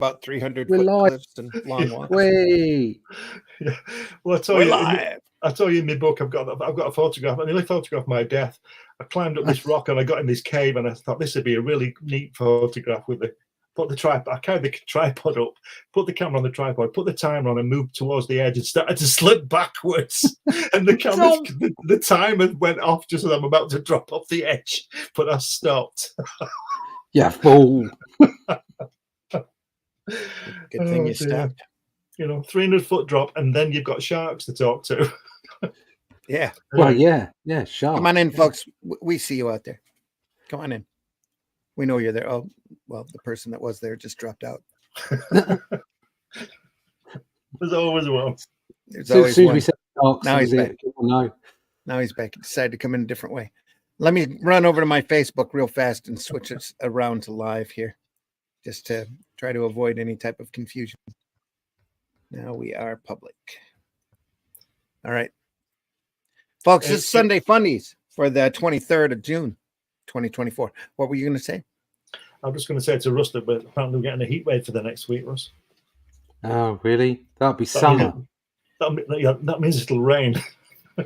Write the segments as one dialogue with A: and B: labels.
A: about 300
B: We're
A: foot
B: live.
A: cliffs and long walks.
B: Wait.
C: Yeah. Well, I tell you in my book, I've got a photograph. I nearly photographed my death. I climbed up this rock and I got in this cave, and I thought this would be a really neat photograph with the. Put the tripod. I carried the tripod up, put the camera on the tripod, put the timer on, and moved towards the edge and started to slip backwards. And the camera, the timer went off just as I'm about to drop off the edge, but I stopped.
B: Yeah, fool.
A: Good thing you stopped.
C: 300-foot drop, and then you've got sharks to talk to.
A: Yeah.
B: Well, yeah, sharks.
A: Come on in, folks. We see you out there. Come on in. We know you're there. Oh, well, the person that was there just dropped out.
C: There's always one.
A: There's always one.
B: We said sharks,
A: now he's back.
B: No.
A: Now he's back. He decided to come in a different way. Let me run over to my Facebook real fast and switch it around to live here, just to try to avoid any type of confusion. Now we are public. All right. Folks, this is Sunday Funnies for the 23rd of June, 2024. What were you going to say?
C: I'm just going to say to Russ that we're apparently getting a heat wave for the next week, Russ.
B: Oh, really? That'll be summer.
C: That means it'll rain.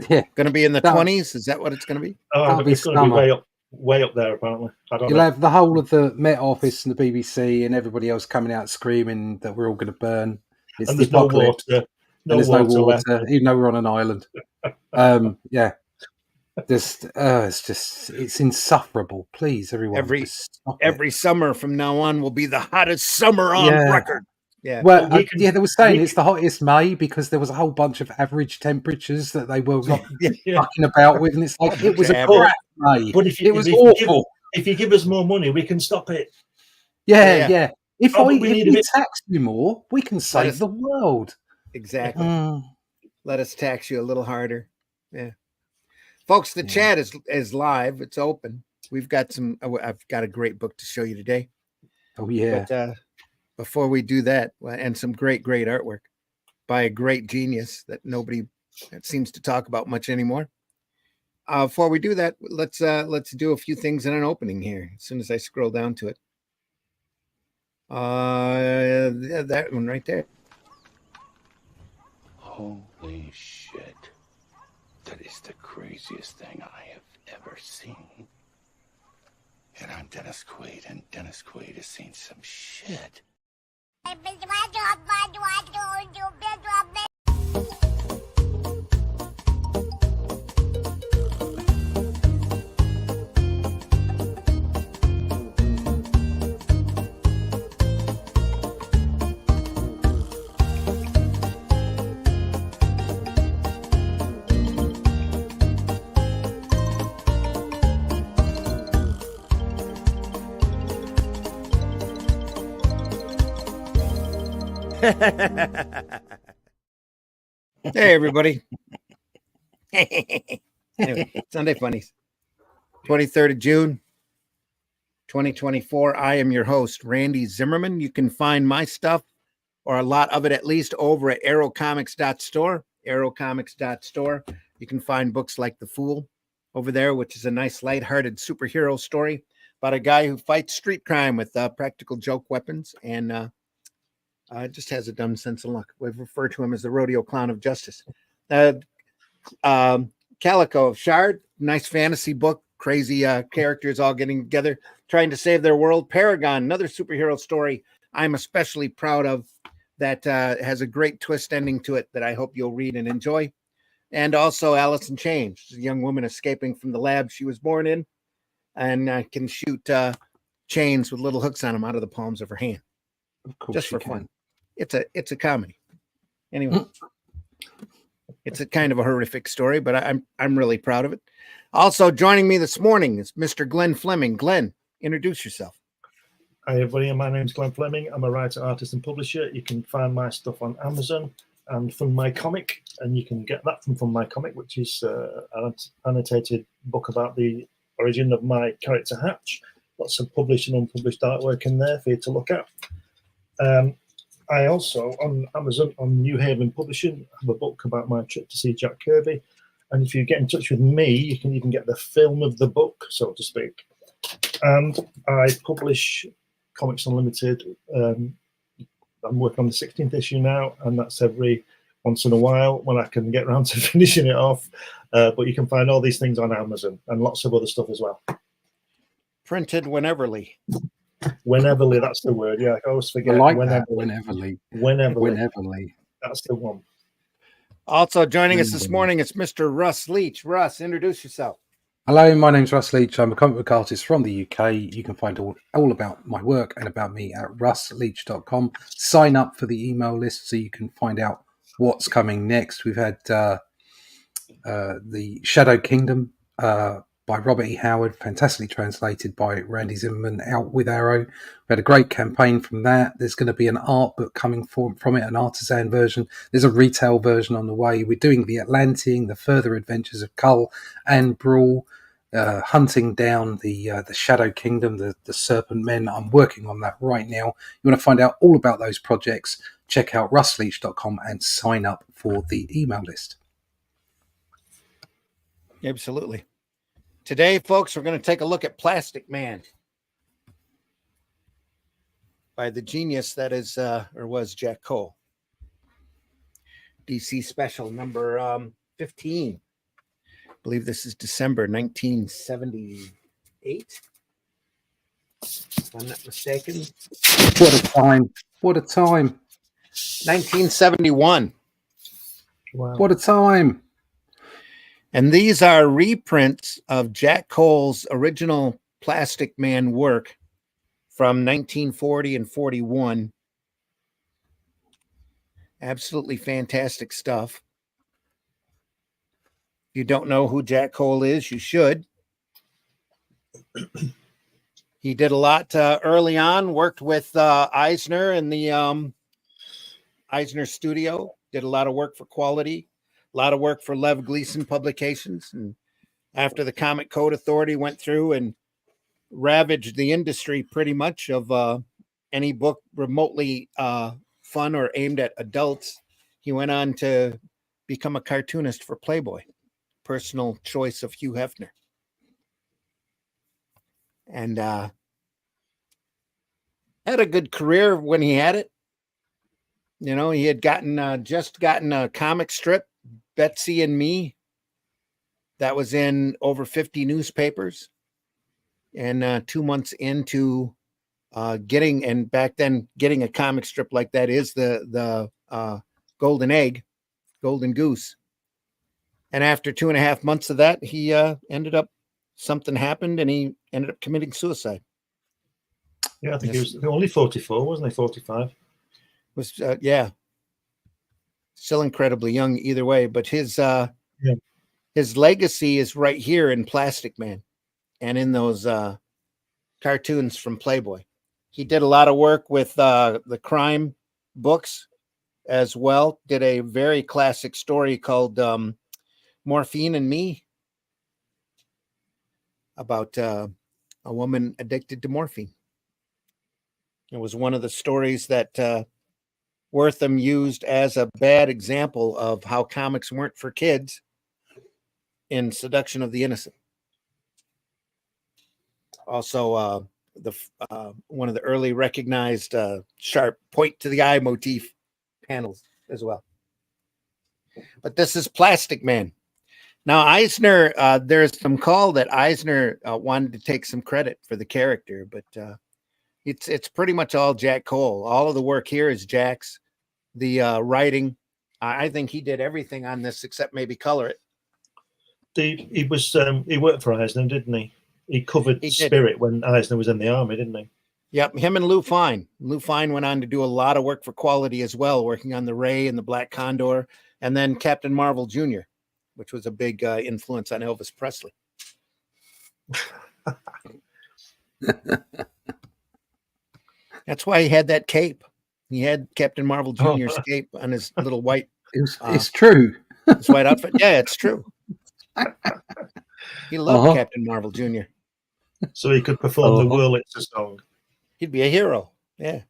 B: Yeah.
A: Going to be in the 20s? Is that what it's going to be?
C: Oh, it's going to be way up there, apparently.
B: You'll have the whole of the Met Office and the BBC and everybody else coming out screaming that we're all going to burn. It's
C: and there's no water.
B: No water, even though we're on an island. Yeah. It's insufferable. Please, everyone.
A: Every summer from now on will be the hottest summer on record. Yeah.
B: Well, they were saying it's the hottest May because there was a whole bunch of average temperatures that they were fucking about with, and it's like it was a crap May. But it was awful.
C: If you give us more money, we can stop it.
B: Yeah. If we tax you more, we can save the world.
A: Exactly. Let us tax you a little harder. Yeah. Folks, the chat is live. It's open. We've got I've got a great book to show you today.
B: Oh, yeah.
A: But before we do that, and some great artwork by a great genius that nobody seems to talk about much anymore. Before we do that, let's do a few things in an opening here. As soon as I scroll down to it. That one right there.
D: Holy shit. That is the craziest thing I have ever seen. And I'm Dennis Quaid, and Dennis Quaid has seen some shit.
A: Hey, everybody. Anyway, Sunday Funnies, 23rd of June, 2024. I am your host, Randy Zimmerman. You can find my stuff, or a lot of it at least, over at arrowcomics.store. Arrowcomics.store. You can find books like The Fool over there, which is a nice lighthearted superhero story about a guy who fights street crime with practical joke weapons and just has a dumb sense of luck. We've referred to him as the rodeo clown of justice. Calico of Shard, nice fantasy book, crazy characters all getting together, trying to save their world. Paragon, another superhero story I'm especially proud of that has a great twist ending to it that I hope you'll read and enjoy. And also Alice in Chains, a young woman escaping from the lab she was born in and can shoot chains with little hooks on them out of the palms of her hand. Just for fun. It's a comedy. Anyway, it's a kind of a horrific story, but I'm really proud of it. Also joining me this morning is Mr. Glenn Fleming. Glenn, introduce yourself.
C: Hi everybody, my name's Glenn Fleming. I'm a writer, artist, and publisher. You can find my stuff on Amazon and Fund My Comic, and you can get that from Fund My Comic, which is an annotated book about the origin of my character Hatch. Lots of published and unpublished artwork in there for you to look at. I also, on Amazon, on New Haven Publishing, have a book about my trip to see Jack Kirby. And if you get in touch with me, you can even get the film of the book, so to speak. And I publish Comics Unlimited I'm working on the 16th issue now, and that's every once in a while when I can get around to finishing it off. But you can find all these things on Amazon and lots of other stuff as well.
A: Printed wheneverly.
C: Wheneverly, that's the word. Yeah, I always forget.
B: I like
C: Wheneverly.
B: that.
C: Wheneverly. That's the one.
A: Also joining us this morning is Mr. Russ Leach. Russ, introduce yourself.
B: Hello, my name's Russ Leach. I'm a comic book artist from the UK. You can find all about my work and about me at russleach.com. Sign up for the email list so you can find out what's coming next. We've had the Shadow Kingdom by Robert E. Howard, fantastically translated by Randy Zimmerman, out with Arrow. We had a great campaign from that. There's going to be an art book coming from it, an artisan version. There's a retail version on the way. We're doing the Atlantean, the further adventures of Cull and Brawl, hunting down the Shadow Kingdom, the Serpent Men. I'm working on that right now. You want to find out all about those projects, check out russleach.com and sign up for the email list.
A: Absolutely. Today, folks, we're going to take a look at Plastic Man by the genius that is, or was, Jack Cole. DC Special number 15. I believe this is December 1978. If I'm not mistaken.
B: What a time. What a time.
A: 1971.
C: Wow.
B: What a time.
A: And these are reprints of Jack Cole's original Plastic Man work from 1940 and 41. Absolutely fantastic stuff. If you don't know who Jack Cole is, you should. He did a lot early on, worked with Eisner in the Eisner studio, did a lot of work for Quality, a lot of work for Lev Gleason Publications. And after the Comic Code Authority went through and ravaged the industry pretty much of any book remotely fun or aimed at adults, he went on to become a cartoonist for Playboy, personal choice of Hugh Hefner. And had a good career when he had it. You know, he had just gotten a comic strip, Betsy and Me, that was in over 50 newspapers. And 2 months into getting a comic strip like that is the golden egg, golden goose. And after 2.5 months of that, he something happened and he ended up committing suicide.
C: Yeah, I think he was only 44, wasn't he? 45.
A: Was still incredibly young either way, but his legacy is right here in Plastic Man and in those cartoons from Playboy. He did a lot of work with the crime books as well. Did a very classic story called Morphine and Me, about a woman addicted to morphine. It was one of the stories that Wortham used as a bad example of how comics weren't for kids in Seduction of the Innocent. Also, one of the early recognized sharp point to the eye motif panels as well. But this is Plastic Man. Now, Eisner, there's some call that Eisner wanted to take some credit for the character, but it's pretty much all Jack Cole. All of the work here is Jack's. The writing, I think he did everything on this except maybe color it.
C: He worked for Eisner, didn't he? He covered Spirit when Eisner was in the army, didn't he?
A: Yep, him and Lou Fine. Lou Fine went on to do a lot of work for Quality as well, working on the Ray and the Black Condor, and then Captain Marvel Jr., which was a big influence on Elvis Presley. That's why he had that cape. He had Captain Marvel Jr.'s cape on his little white.
B: It's true.
A: His white outfit. Yeah, it's true. He loved Captain Marvel Jr.
C: So he could perform the Wurlitzer song.
A: He'd be a hero. Yeah.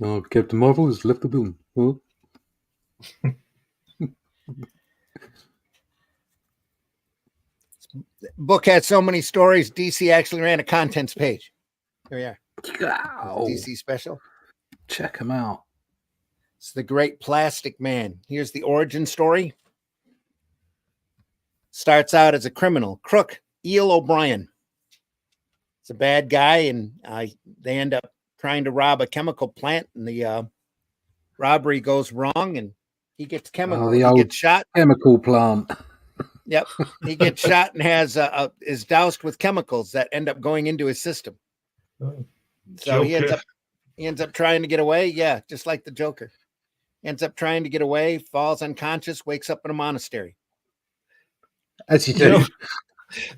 B: Oh, Captain Marvel has left the building. Huh?
A: Book had so many stories, DC actually ran a contents page. Here we are.
B: Wow.
A: DC special.
B: check them out.
A: It's the Great Plastic Man. Here's the origin story. Starts out as a criminal, crook, Eel O'Brien. It's a bad guy, and they end up trying to rob a chemical plant, and the robbery goes wrong, and he gets chemical.
B: The
A: he
B: old
A: gets shot.
B: chemical plant.
A: Yep, he gets shot and is doused with chemicals that end up going into his system.
C: Oh,
A: So he ends up trying to get away. Yeah, just like the Joker. Ends up trying to get away, falls unconscious, wakes up in a monastery.
B: As you
C: You
B: do.
C: know,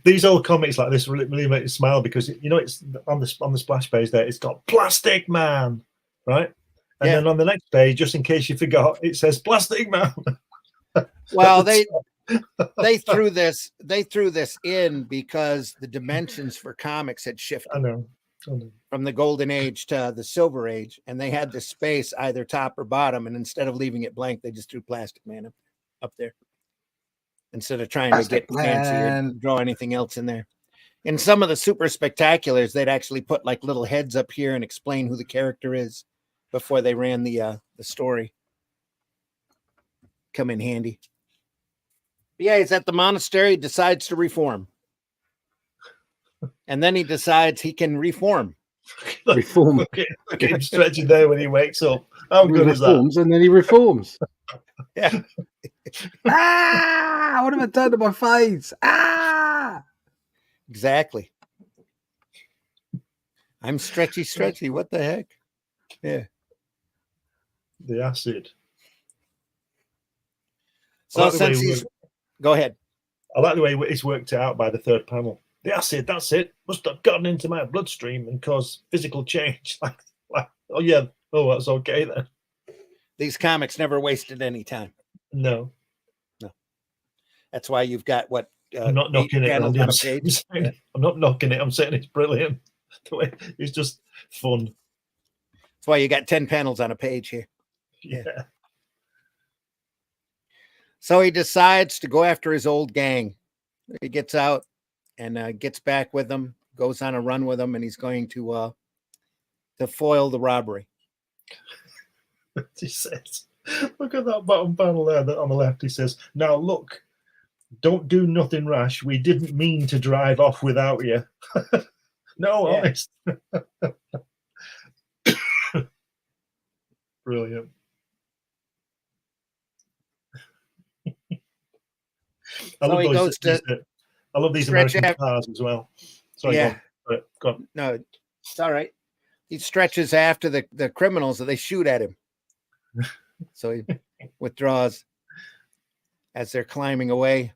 C: these old comics like this really make you smile because it's on the splash page there. It's got Plastic Man, right? And then on the next page, just in case you forgot, it says Plastic Man.
A: Well, they threw this in because the dimensions for comics had shifted.
C: I know.
A: From the golden age to the silver age, and they had the space either top or bottom, and instead of leaving it blank, they just threw Plastic Man up there instead of trying to get fancy or draw anything else in there. In some of the super spectaculars, they'd actually put like little heads up here and explain who the character is before they ran the story. Come in handy. But yeah, he's at the monastery, decides to reform. And then he decides he can reform.
B: Reform.
C: Look at him stretching there when he wakes up. How good is that?
B: And then he reforms.
A: Yeah.
B: What have I done to my face?
A: Exactly. I'm stretchy. What the heck? Yeah.
C: The acid.
A: So since he's... Go ahead.
C: I like the way it's worked out by the third panel. The acid, that's it. Must have gotten into my bloodstream and caused physical change. Like, oh yeah, oh that's okay then.
A: These comics never wasted any time.
C: No.
A: That's why you've got what?
C: I'm not knocking it.
A: On a page.
C: I'm not knocking it. I'm saying it's brilliant. The way it's just fun.
A: That's why you got 10 panels on a page here.
C: Yeah.
A: So he decides to go after his old gang. He gets out and gets back with them, goes on a run with them, and he's going to foil the robbery.
C: He says, look at that bottom panel there on the left. He says, now look, don't do nothing rash. We didn't mean to drive off without you. No, honest. Brilliant. I love these American cars as well. Sorry,
A: yeah.
C: Go on.
A: No, it's all right. He stretches after the criminals and they shoot at him. So he withdraws as they're climbing away.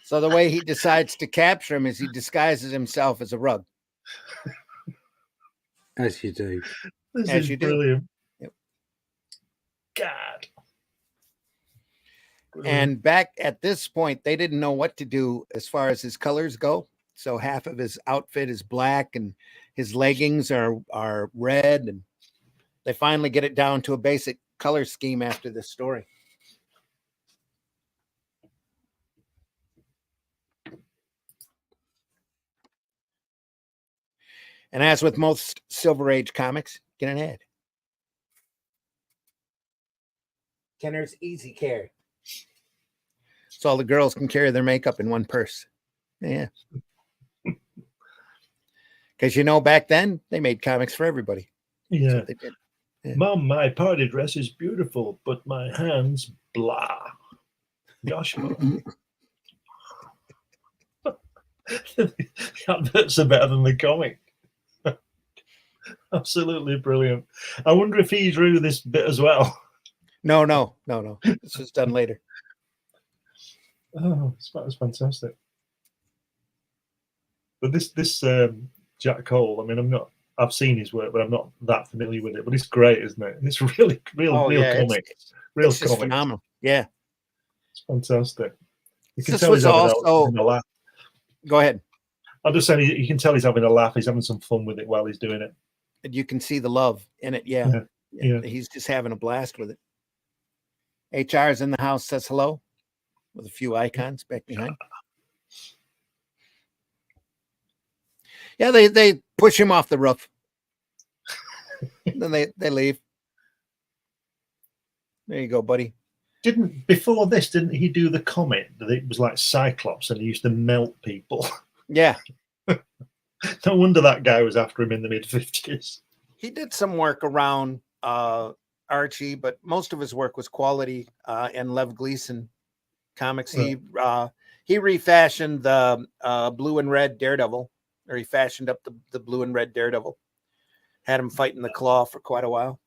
A: So the way he decides to capture him is he disguises himself as a rug.
B: As you do.
C: This
A: as
C: is
A: you
C: brilliant.
A: Do. Yep.
C: God.
A: And back at this point, they didn't know what to do as far as his colors go. So half of his outfit is black and his leggings are red. And they finally get it down to a basic color scheme after this story. And as with most Silver Age comics, get an ad. Kenner's Easy Care. So all the girls can carry their makeup in one purse. Yeah. Because, back then, they made comics for everybody.
C: Yeah.
A: They did. Yeah.
C: Mom, my party dress is beautiful, but my hands, blah. Gosh, Mom. The adverts are better than the comic. Absolutely brilliant. I wonder if he drew this bit as well.
A: No. This was done later.
C: Oh, that's fantastic. But this Jack Cole, I mean, I've seen his work, but I'm not that familiar with it. But it's great, isn't it? It's real comic.
A: It's just phenomenal. Yeah.
C: It's fantastic. You can
A: This
C: tell
A: was
C: he's
A: also...
C: having a laugh.
A: Go ahead.
C: I'm just saying you can tell he's having a laugh. He's having some fun with it while he's doing it.
A: And you can see the love in it. Yeah. He's just having a blast with it. HR's in the house, says hello with a few icons back behind. Yeah, they push him off the roof. Then they leave. There you go, buddy.
C: Before this, didn't he do the comic that it was like Cyclops and he used to melt people?
A: Yeah.
C: No wonder that guy was after him in the mid-50s.
A: He did some work around Archie, but most of his work was quality and Lev Gleason comics.
C: Right.
A: He refashioned the blue and red Daredevil, or he fashioned up the blue and red Daredevil. Had him fighting the Claw for quite a while.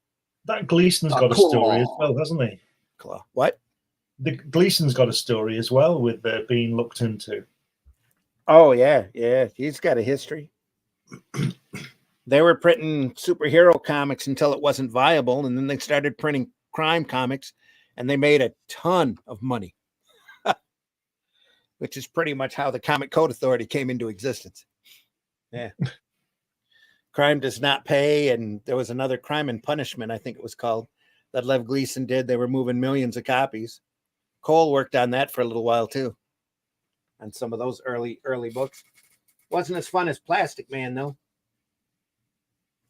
C: That Gleason's got a story as well, hasn't he?
A: Claw. What?
C: The Gleason's got a story as well with being looked into.
A: Oh, yeah. He's got a history. They were printing superhero comics until it wasn't viable, and then they started printing crime comics, and they made a ton of money, which is pretty much how the Comic Code Authority came into existence. Yeah. Crime Does Not Pay, and there was another Crime and Punishment, I think it was called, that Lev Gleason did. They were moving millions of copies. Cole worked on that for a little while, too, on some of those early books. Wasn't as fun as Plastic Man, though.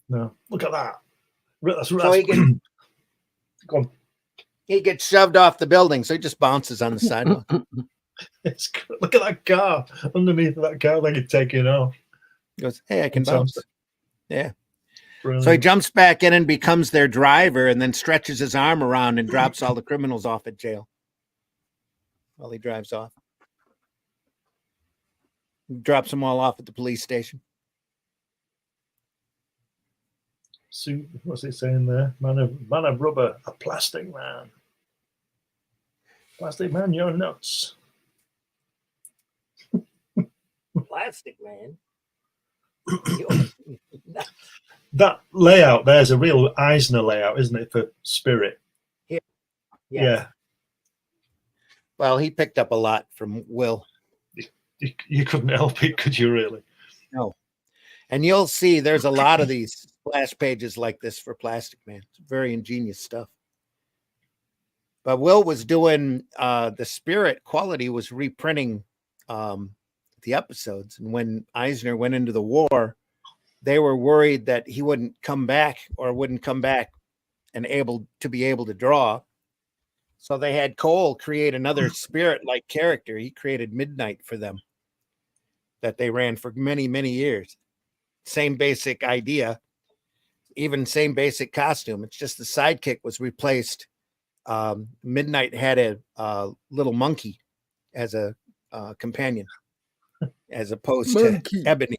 C: No, look at that.
A: So he gets shoved off the building, so he just bounces on the sidewalk.
C: Look at that car. Underneath that car, they could take it off.
A: He goes, hey, I can bounce. Yeah.
C: Brilliant.
A: So he jumps back in and becomes their driver and then stretches his arm around and drops all the criminals off at jail while he drives off. Drops them all off at the police station.
C: Suit, what's it saying there? Man of rubber, a plastic man. Plastic man, you're nuts.
A: Plastic Man?
C: That layout there's a real Eisner layout, isn't it, for Spirit? Yeah.
A: Well, he picked up a lot from Will.
C: You couldn't help it, could you really?
A: No. And you'll see there's a lot of these splash pages like this for Plastic Man. It's very ingenious stuff. But Will was doing the Spirit quality was reprinting the episodes. And when Eisner went into the war, they were worried that he wouldn't come back and be able to draw. So they had Cole create another Spirit-like character. He created Midnight for them that they ran for many, many years. Same basic idea, even same basic costume. It's just the sidekick was replaced. Midnight had a little monkey as a companion, as opposed to Ebony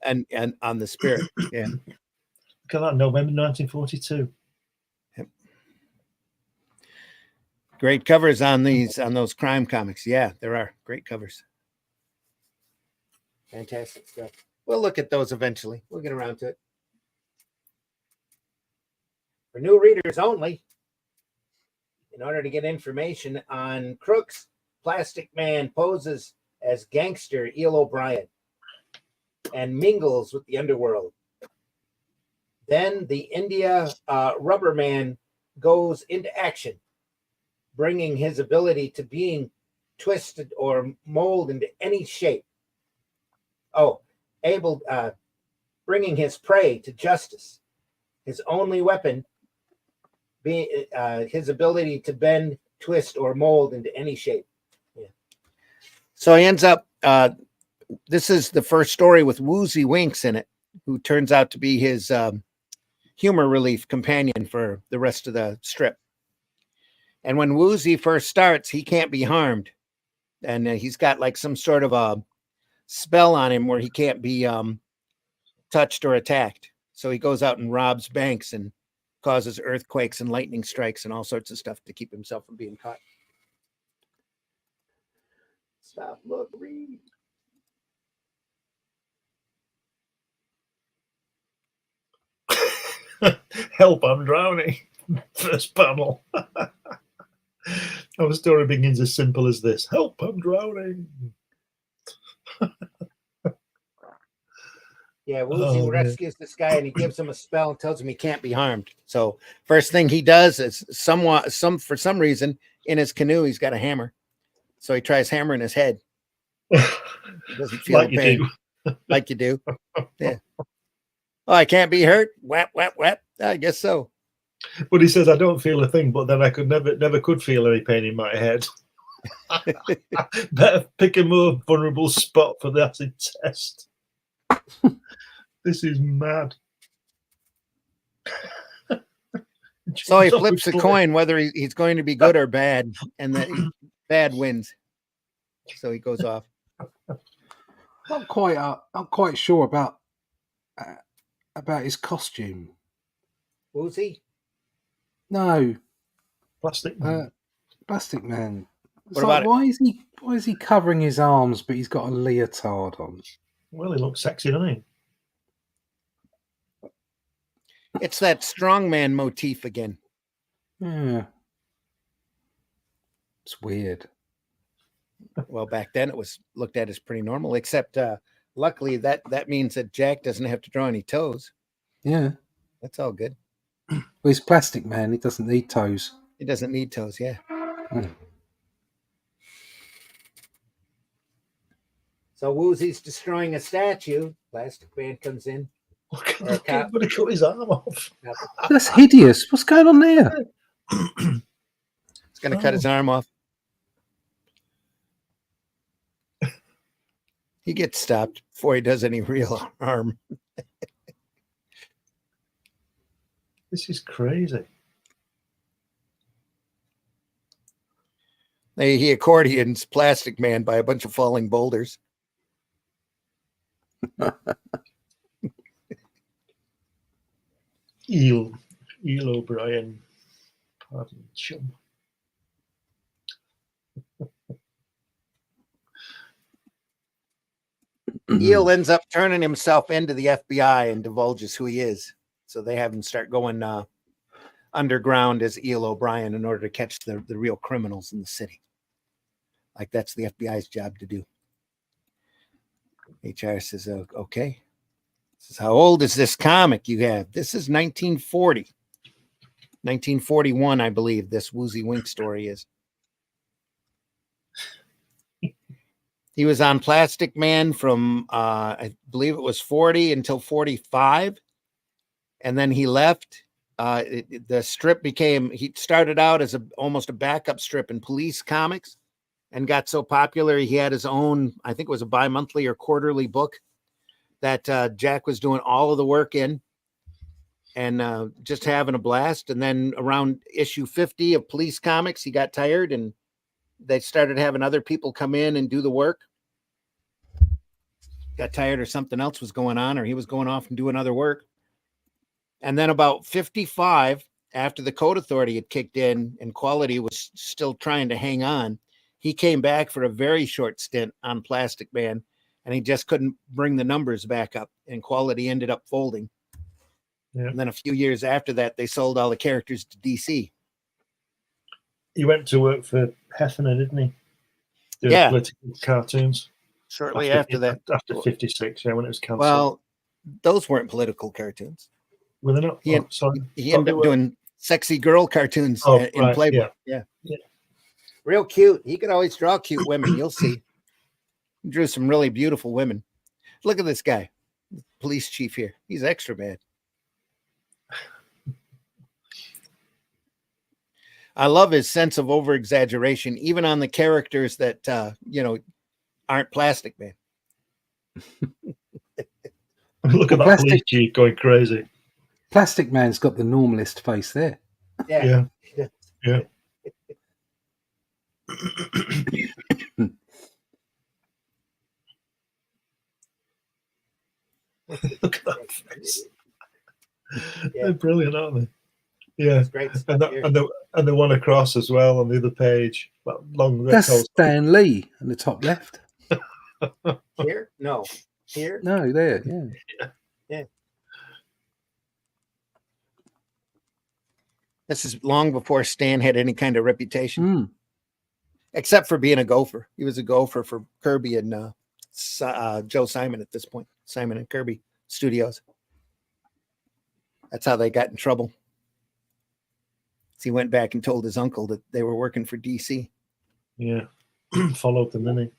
A: and on the Spirit. Yeah.
C: Look at that, November 1942.
A: Yep. Great covers on those crime comics. Yeah, there are great covers. Fantastic stuff. We'll look at those eventually. We'll get around to it. For new readers only, in order to get information on crooks, Plastic Man poses as gangster Eel O'Brien and mingles with the underworld. Then the India Rubber Man goes into action, bringing his ability to being twisted or mold into any shape. Bringing his prey to justice. His only weapon being his ability to bend, twist, or mold into any shape. Yeah. So he ends up, this is the first story with Woozy Winks in it, who turns out to be his humor relief companion for the rest of the strip. And when Woozy first starts, he can't be harmed. And he's got like some sort of a spell on him where he can't be touched or attacked. So he goes out and robs banks and causes earthquakes and lightning strikes and all sorts of stuff to keep himself from being caught. Stop, look, read.
C: Help, I'm drowning. First panel. Our story begins as simple as this. Help, I'm drowning.
A: Yeah, Woozy rescues this guy and he gives him a spell and tells him he can't be harmed. So first thing he does is for some reason in his canoe he's got a hammer. So he tries hammering his head. He doesn't feel
C: Like
A: the pain.
C: you do.
A: Like you do. Yeah. Oh, I can't be hurt. Whap, whap, whap. I guess so.
C: But he says, I don't feel a thing, but then I could never could feel any pain in my head. Better pick a more vulnerable spot for the acid test. This is mad.
A: So he flips a coin whether he's going to be good or bad, and the bad wins. So he goes off.
B: I'm quite sure about his costume.
A: Woozy?
B: No,
C: Plastic Man.
B: Plastic Man. It's
A: What about it?
B: why is he covering his arms, but he's got a leotard on?
C: Well, he looks sexy, doesn't he?
A: It's that strongman motif again.
B: Yeah, it's weird.
A: Well, back then it was looked at as pretty normal, except luckily that means that Jack doesn't have to draw any toes.
B: Yeah,
A: That's all good.
B: well, he's Plastic Man. He doesn't need toes.
A: He doesn't need toes, yeah.
B: Mm.
A: So Woozy's destroying a statue. Plastic Man comes in.
C: Look
A: Or a
C: at
A: cop.
C: him, but he cut his arm off.
B: That's hideous. What's going on there?
A: He's going to cut his arm off. He gets stopped before he does any real harm.
C: This is crazy.
A: He accordions Plastic Man by a bunch of falling boulders.
C: Eel O'Brien. Pardon, chum.
A: Eel ends up turning himself into the FBI and divulges who he is. So they have him start going underground as Eel O'Brien in order to catch the real criminals in the city. Like that's the FBI's job to do. HR says, okay. Says, how old is this comic you have? This is 1940. 1941, I believe this Woozy Wink story is. He was on Plastic Man from, I believe it was 40 until 45. And then he left. The strip he started out as almost a backup strip in Police Comics and got so popular he had his own, I think it was a bi-monthly or quarterly book that Jack was doing all of the work in and just having a blast. And then around issue 50 of Police Comics, he got tired and they started having other people come in and do the work. Got tired or something else was going on, or he was going off and doing other work. And then about 55, after the Code Authority had kicked in and Quality was still trying to hang on, he came back for a very short stint on Plastic Man, and he just couldn't bring the numbers back up, and Quality ended up folding. Yeah. And then a few years after that, they sold all the characters to DC.
C: He went to work for Hefner, didn't he?
A: Doing
C: political cartoons.
A: Shortly after that.
C: After 56, yeah, when it was cancelled.
A: Well, those weren't political cartoons.
C: Were they not?
A: He ended up doing sexy girl cartoons in Playboy. Yeah. Real cute. He could always draw cute women. You'll see. He drew some really beautiful women. Look at this guy, police chief here. He's extra bad. I love his sense of over-exaggeration, even on the characters that, aren't Plastic Man.
C: Look at that police chief going crazy.
B: Plastic Man's got the normalist face there.
C: Yeah. Look at that face. They're brilliant, aren't they? Yeah,
A: great
C: and the one across as well on the other page.
B: That's Stan Lee in the top left.
A: Here? No. Here?
B: No, there.
A: Yeah. This is long before Stan had any kind of reputation, except for being a gopher. He was a gopher for Kirby and Joe Simon at this point. Simon and Kirby Studios. That's how they got in trouble. He went back and told his uncle that they were working for DC.
C: Yeah, followed them, didn't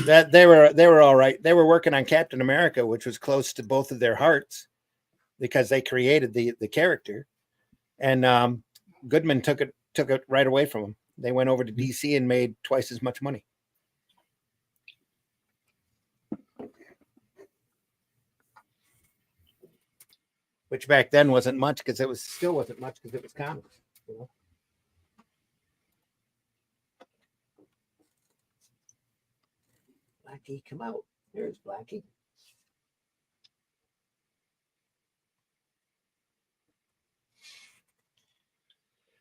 A: That they were all right. They were working on Captain America, which was close to both of their hearts because they created the character, and Goodman took it right away from them. They went over to DC and made twice as much money. Which back then wasn't much because it was comics. You know? Blackie, come out. There's Blackie.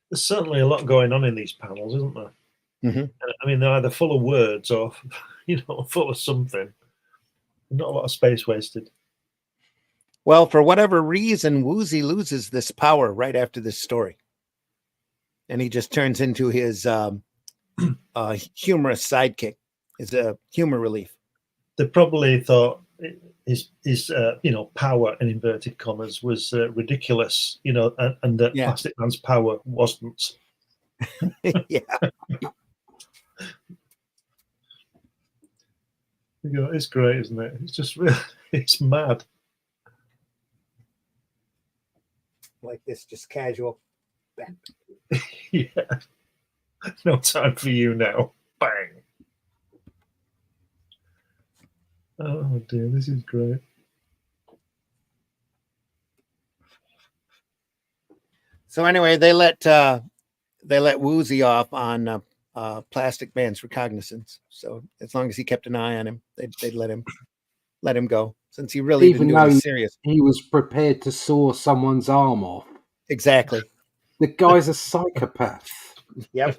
C: There's certainly a lot going on in these panels, isn't there?
A: Mm-hmm.
C: I mean, they're either full of words or, full of something. Not a lot of space wasted.
A: Well, for whatever reason, Woozy loses this power right after this story. And he just turns into his humorous sidekick, his humor relief.
C: They probably thought his power in inverted commas was ridiculous, and that Plastic Man's power wasn't.
A: Yeah.
C: It's great, isn't it? It's just really, it's mad.
A: Like this, just casual. Bang.
C: Yeah. No time for you now. Bang. Oh dear, this is great.
A: So anyway, they let Woozy off on Plastic Man's recognizance. So as long as he kept an eye on him, they'd let him go. Since he really didn't do anything serious.
B: He was prepared to saw someone's arm off.
A: Exactly.
B: The guy's a psychopath.
A: Yep.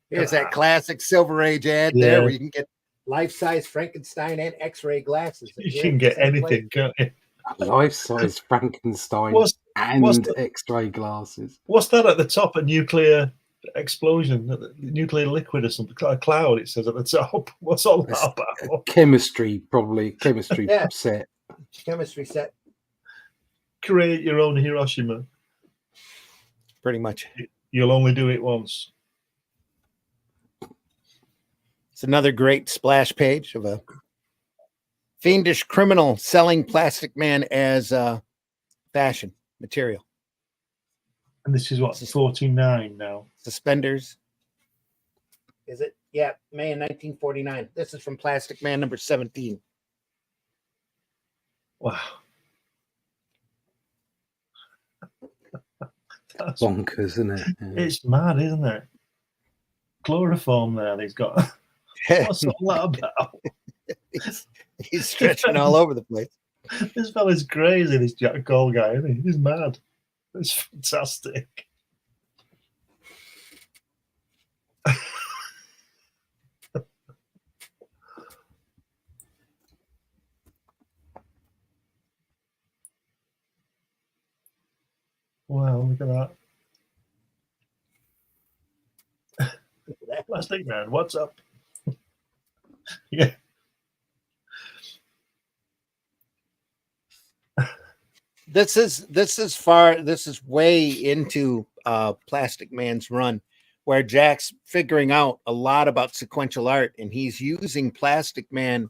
A: Here's that classic Silver Age ad there where you can get life-size Frankenstein and X-ray glasses.
C: You can get anything, can't you?
B: Life-size Frankenstein and X-ray glasses.
C: What's that at the top? A nuclear explosion, nuclear liquid or something, a cloud, it says at the top. What's all that about?
B: Chemistry, probably. Chemistry set.
A: Chemistry set.
C: Create your own Hiroshima.
A: Pretty much.
C: You'll only do it once.
A: It's another great splash page of a fiendish criminal selling Plastic Man as fashion material.
C: And this is what, 49 now?
A: Suspenders. Is it? Yeah, May in 1949. This is from Plastic Man number 17.
C: Wow.
B: That's bonkers, isn't it?
C: Yeah. It's mad, isn't it? Chloroform there, he's got. What's all that about?
A: He's stretching all over the place.
C: This fella's crazy, this Jack Cole guy, isn't he? He's mad. It's fantastic. Wow, look at that. Plastic Man, what's up? Yeah.
A: This is way into Plastic Man's run, where Jack's figuring out a lot about sequential art, and he's using Plastic Man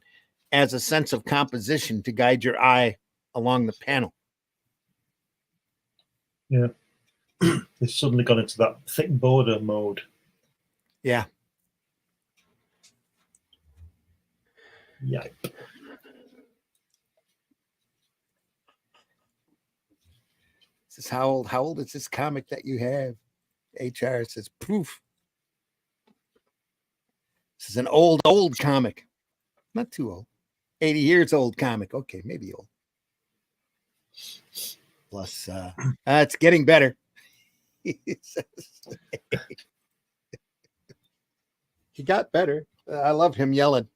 A: as a sense of composition to guide your eye along the panel.
C: Yeah. He's suddenly gone into that thick border mode.
A: Yeah.
C: Yipe.
A: This is how old is this comic that you have? HR says proof. This is an old comic. Not too old. 80 years old comic. Okay, maybe old. Plus it's getting better. He got better. I love him yelling.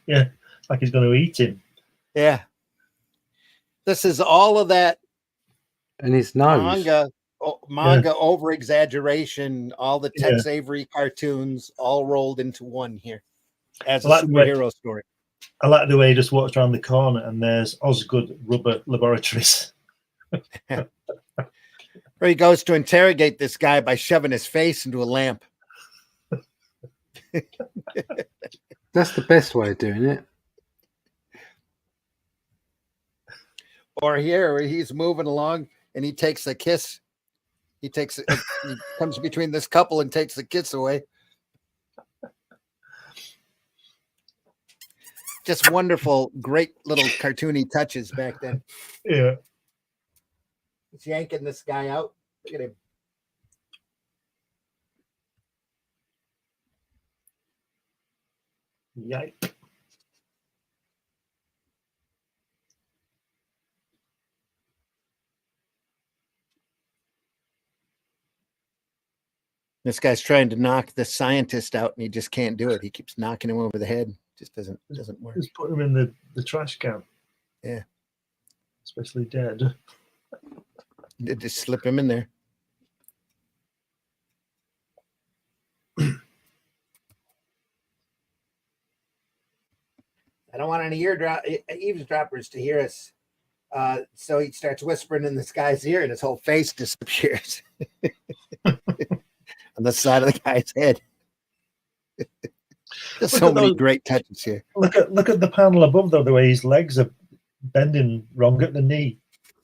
C: Yeah, like he's going to eat him.
A: Yeah. This is all of that.
B: And his nose.
A: Manga over exaggeration, all the Tex Avery cartoons all rolled into one here as a superhero story.
C: I like the way he just walks around the corner and there's Osgood Rubber Laboratories.
A: Where he goes to interrogate this guy by shoving his face into a lamp.
B: That's the best way of doing it.
A: Or here, where he's moving along and he takes a kiss. He comes between this couple and takes the kiss away. Just wonderful, great little cartoony touches back then.
C: Yeah.
A: He's yanking this guy out. Look at him.
C: Yike.
A: This guy's trying to knock the scientist out, and he just can't do it. He keeps knocking him over the head. Just doesn't work.
C: Just put him in the trash can.
A: Yeah.
C: Especially dead.
A: Just slip him in there. I don't want any eavesdroppers to hear us. So he starts whispering in this guy's ear, and his whole face disappears on the side of the guy's head. There's so many great touches here.
C: Look at the panel above, though, the way his legs are bending wrong at the knee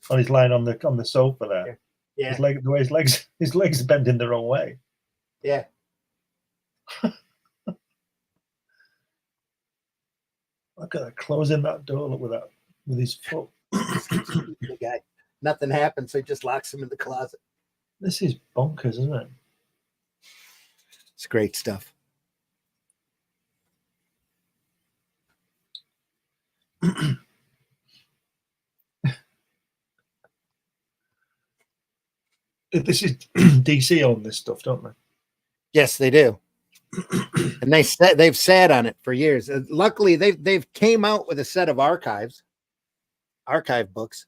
C: when he's lying on the sofa there.
A: Yeah.
C: The way his legs are bending the wrong way.
A: Yeah.
C: Look at that, closing that door with his foot.
A: The guy. Nothing happens, so he just locks him in the closet.
C: This is bonkers, isn't it?
A: It's great stuff.
C: This is DC own this stuff, don't they?
A: Yes, they do. And they've sat on it for years. Luckily, they've came out with a set of archive books,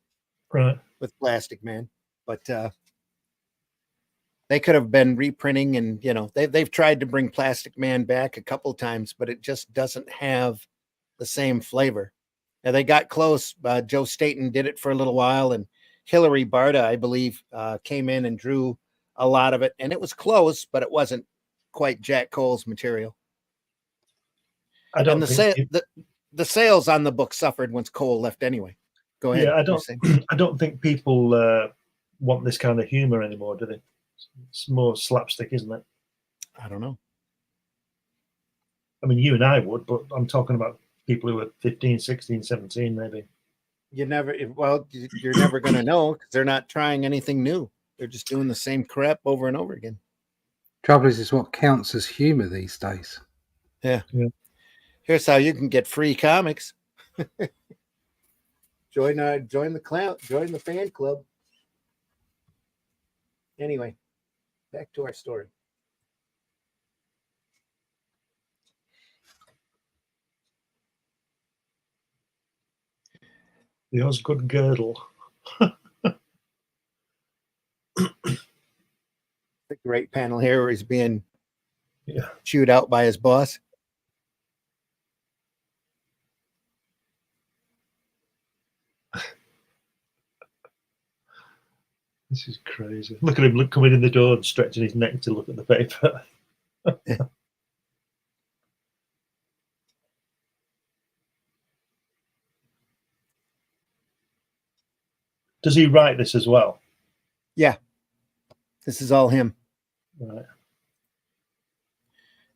C: right,
A: with Plastic Man, but they could have been reprinting, and they've tried to bring Plastic Man back a couple times, but it just doesn't have the same flavor. Now, they got close. Joe Staton did it for a little while, and Hilary Barta, I believe, came in and drew a lot of it, and it was close, but it wasn't quite Jack Cole's material.
C: I don't.
A: And the sales on the book suffered once Cole left anyway. Go ahead.
C: Yeah, I don't think people want this kind of humor anymore, do they? It's more slapstick, isn't it?
A: I don't know.
C: I mean, you and I would, but I'm talking about people who are 15, 16, 17, maybe.
A: You're never going to know, because they're not trying anything new. They're just doing the same crap over and over again.
B: Trouble is what counts as humor these days.
A: Yeah. Here's how you can get free comics. Join the fan club. Anyway, back to our story.
C: The Osgood girdle.
A: The great panel here where he's being chewed out by his boss.
C: This is crazy. Look at him coming in the door and stretching his neck to look at the paper. Does he write this as well?
A: Yeah. This is all him.
C: Right.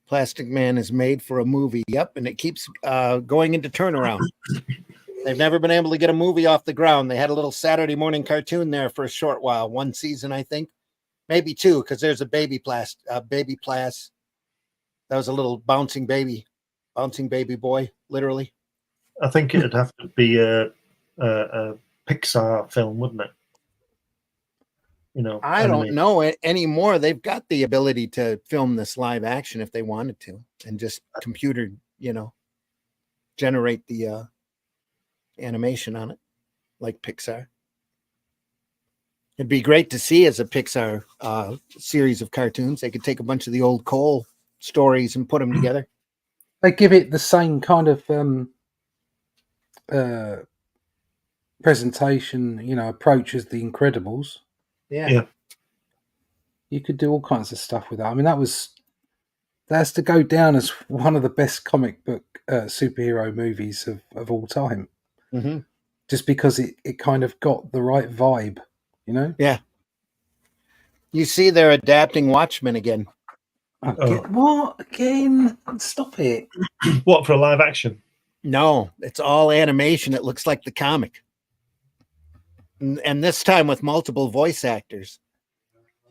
A: Plastic Man is made for a movie. Yep. And it keeps going into turnaround. They've never been able to get a movie off the ground. They had a little Saturday morning cartoon there for a short while. One season, I think. Maybe two, because there's a baby Plas. That was a little bouncing baby boy, literally.
C: I think it'd have to be a Pixar film, wouldn't it?
A: I don't know it anymore. They've got the ability to film this live action if they wanted to, and just computer, generate the animation on it, like Pixar. It'd be great to see as a Pixar series of cartoons. They could take a bunch of the old Cole stories and put them together.
B: They give it the same kind of presentation, approach as The Incredibles.
A: Yeah.
B: You could do all kinds of stuff with that. I mean, that's to go down as one of the best comic book superhero movies of all time.
A: Mm-hmm.
B: Just because it kind of got the right vibe, you know?
A: Yeah. You see, they're adapting Watchmen again.
B: What? Again? Stop it.
C: What, for a live action?
A: No, it's all animation. It looks like the comic. And this time with multiple voice actors.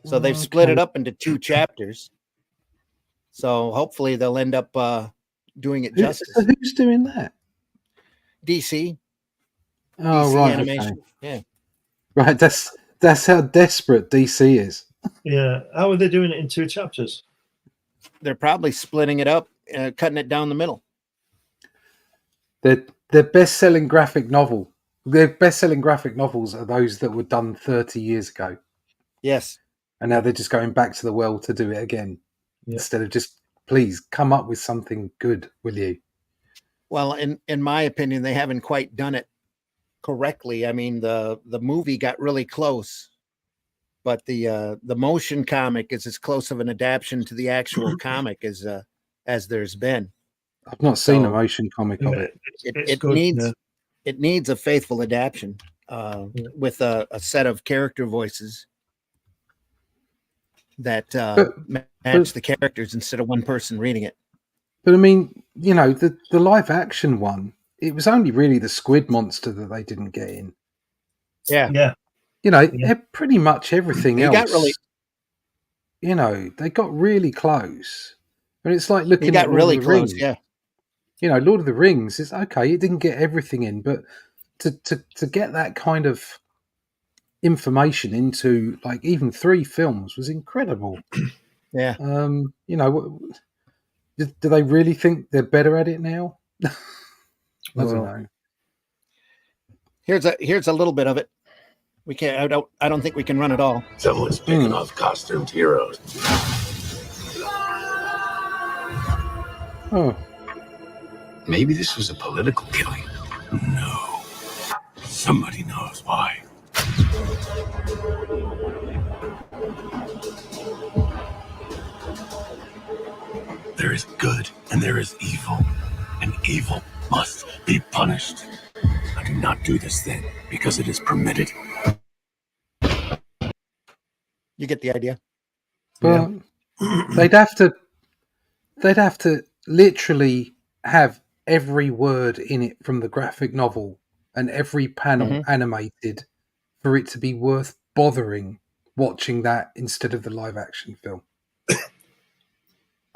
A: So they've split it up into 2 chapters. So hopefully they'll end up doing it justice.
B: So who's doing that?
A: DC.
B: Oh,
A: DC
B: right.
A: animation.
B: Okay.
A: Yeah.
B: Right. That's how desperate DC is.
C: Yeah. How are they doing it in 2 chapters?
A: They're probably splitting it up, cutting it down the middle.
B: Their best-selling graphic novel. Their best-selling graphic novels are those that were done 30 years ago.
A: Yes.
B: And now they're just going back to the well to do it again.
C: Yeah.
B: Instead of just, please, come up with something good, will you?
A: Well, in my opinion, they haven't quite done it correctly. I mean, the movie got really close, but the motion comic is as close of an adaptation to the actual comic as there's been.
B: I've not seen a motion comic of it.
A: It needs a faithful adaptation with a set of character voices that match the characters instead of one person reading it.
B: But I mean, you know, the live action one, it was only really the squid monster that they didn't get in.
A: Yeah.
C: Yeah.
B: You know, pretty much everything else.
A: Got really,
B: you know, they got really close. And it's like looking at
A: really
B: Lord of the
A: close,
B: Rings.
A: yeah.
B: You know, Lord of the Rings is okay, it didn't get everything in, but to get that kind of information into like even 3 films was incredible.
A: Yeah.
B: You know, do they really think they're better at it now? I don't know.
A: Here's a little bit of it. We can't. I don't think we can run it all.
D: Someone's picking off costumed heroes.
B: Oh.
D: Maybe this was a political killing. No. Somebody knows why. There is good and there is evil, and evil must be punished. I do not do this thing because it is permitted.
A: You get the idea.
B: But they'd have to literally have every word in it from the graphic novel and every panel animated for it to be worth bothering watching that instead of the live action film.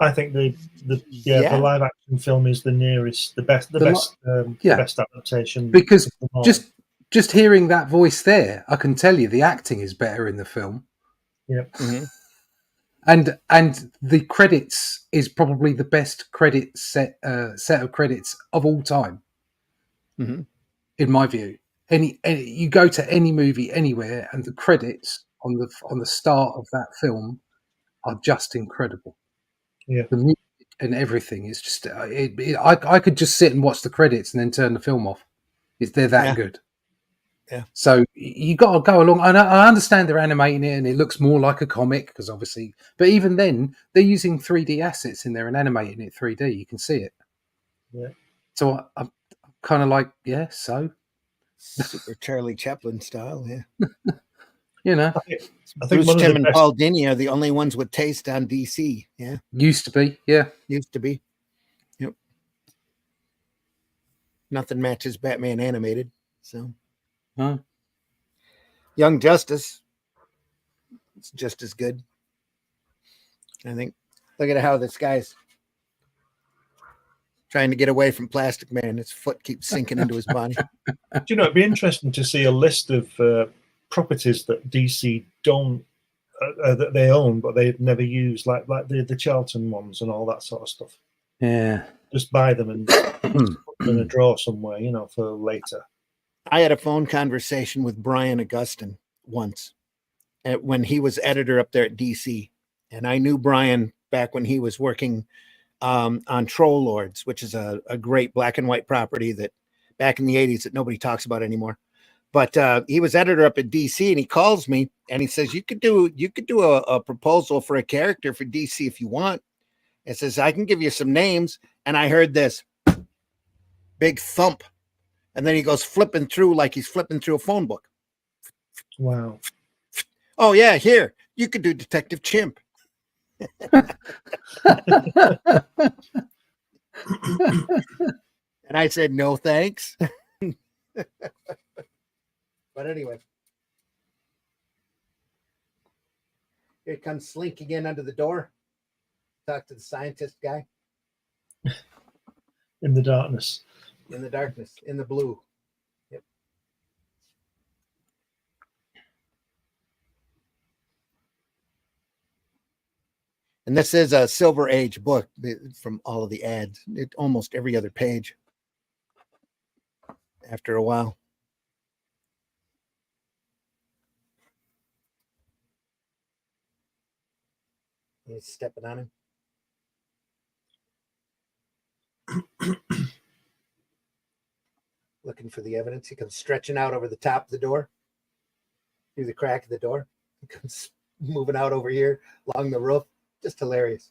C: I think the live action film is the best adaptation.
B: Because just hearing that voice there, I can tell you the acting is better in the film.
C: Yeah.
A: Mm-hmm.
B: And the credits is probably the best credit set of credits of all time, in my view. Any you go to any movie anywhere, and the credits on the start of that film are just incredible.
C: Yeah,
B: the music and everything is just. I could just sit and watch the credits and then turn the film off. They're that good.
A: Yeah.
B: So you got to go along. I understand they're animating it and it looks more like a comic because obviously, but even then they're using 3D assets in there and animating it 3D. You can see it.
C: Yeah.
B: So I'm kind of like, so
A: super Charlie Chaplin style. Yeah.
B: You know,
C: I think
A: Bruce Timm and Paul Dini are the only ones with taste on DC. Yeah.
B: Used to be. Yeah.
A: Used to be. Yep. Nothing matches Batman animated. So.
B: Huh?
A: Young Justice, it's just as good. I think. Look at how this guy's trying to get away from Plastic Man. His foot keeps sinking into his body.
C: Do you know, it'd be interesting to see a list of properties that DC don't that they own, but they've never used, like the Charlton ones and all that sort of stuff.
B: Yeah,
C: just buy them and put them in a drawer somewhere, for later.
A: I had a phone conversation with Brian Augustine once when he was editor up there at DC. And I knew Brian back when he was working on Troll Lords, which is a great black and white property that back in the 80s that nobody talks about anymore. But he was editor up at DC, and he calls me and he says, you could do a proposal for a character for DC if you want. It says, I can give you some names. And I heard this big thump. And then he goes flipping through like he's flipping through a phone book.
C: Wow.
A: Oh, yeah, here. You could do Detective Chimp. And I said, no, thanks. But anyway. Here comes slinking in under the door. Talk to the scientist guy.
C: In the darkness.
A: In the darkness. In the blue. Yep. And this is a Silver Age book from all of the ads. Almost every other page. After a while. He's stepping on him. Looking for the evidence. He comes stretching out over the top of the door. Through the crack of the door. He comes moving out over here along the roof. Just hilarious.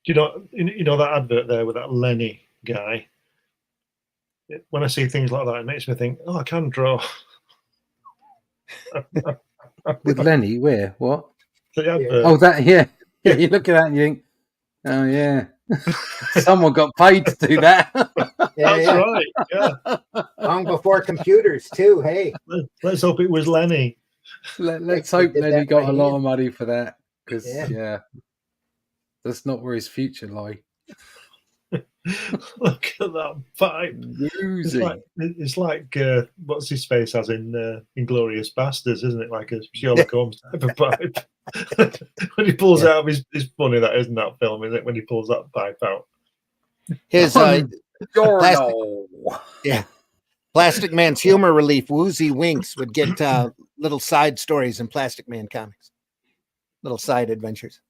C: You know that advert there with that Lenny guy? When I see things like that, it makes me think, oh, I can draw.
B: With Lenny, where? What?
C: The advert.
B: Oh, that, yeah. Yeah, you look at that and you think, oh, yeah. Someone got paid to do that.
C: That's right. Yeah.
A: Long before computers, too. Hey.
C: Let's hope it was Lenny.
B: Let's hope Lenny got a lot of money for that. Because, yeah, that's not where his future lie.
C: Look at that pipe. It's like what's his face has in Inglourious Bastards, isn't it? Like a Sherlock Holmes type of pipe. When he pulls out of his funny, that isn't that film, is it? When he pulls that pipe out.
A: His Plastic Man's humor relief, Woozy Winks, would get little side stories in Plastic Man comics. Little side adventures.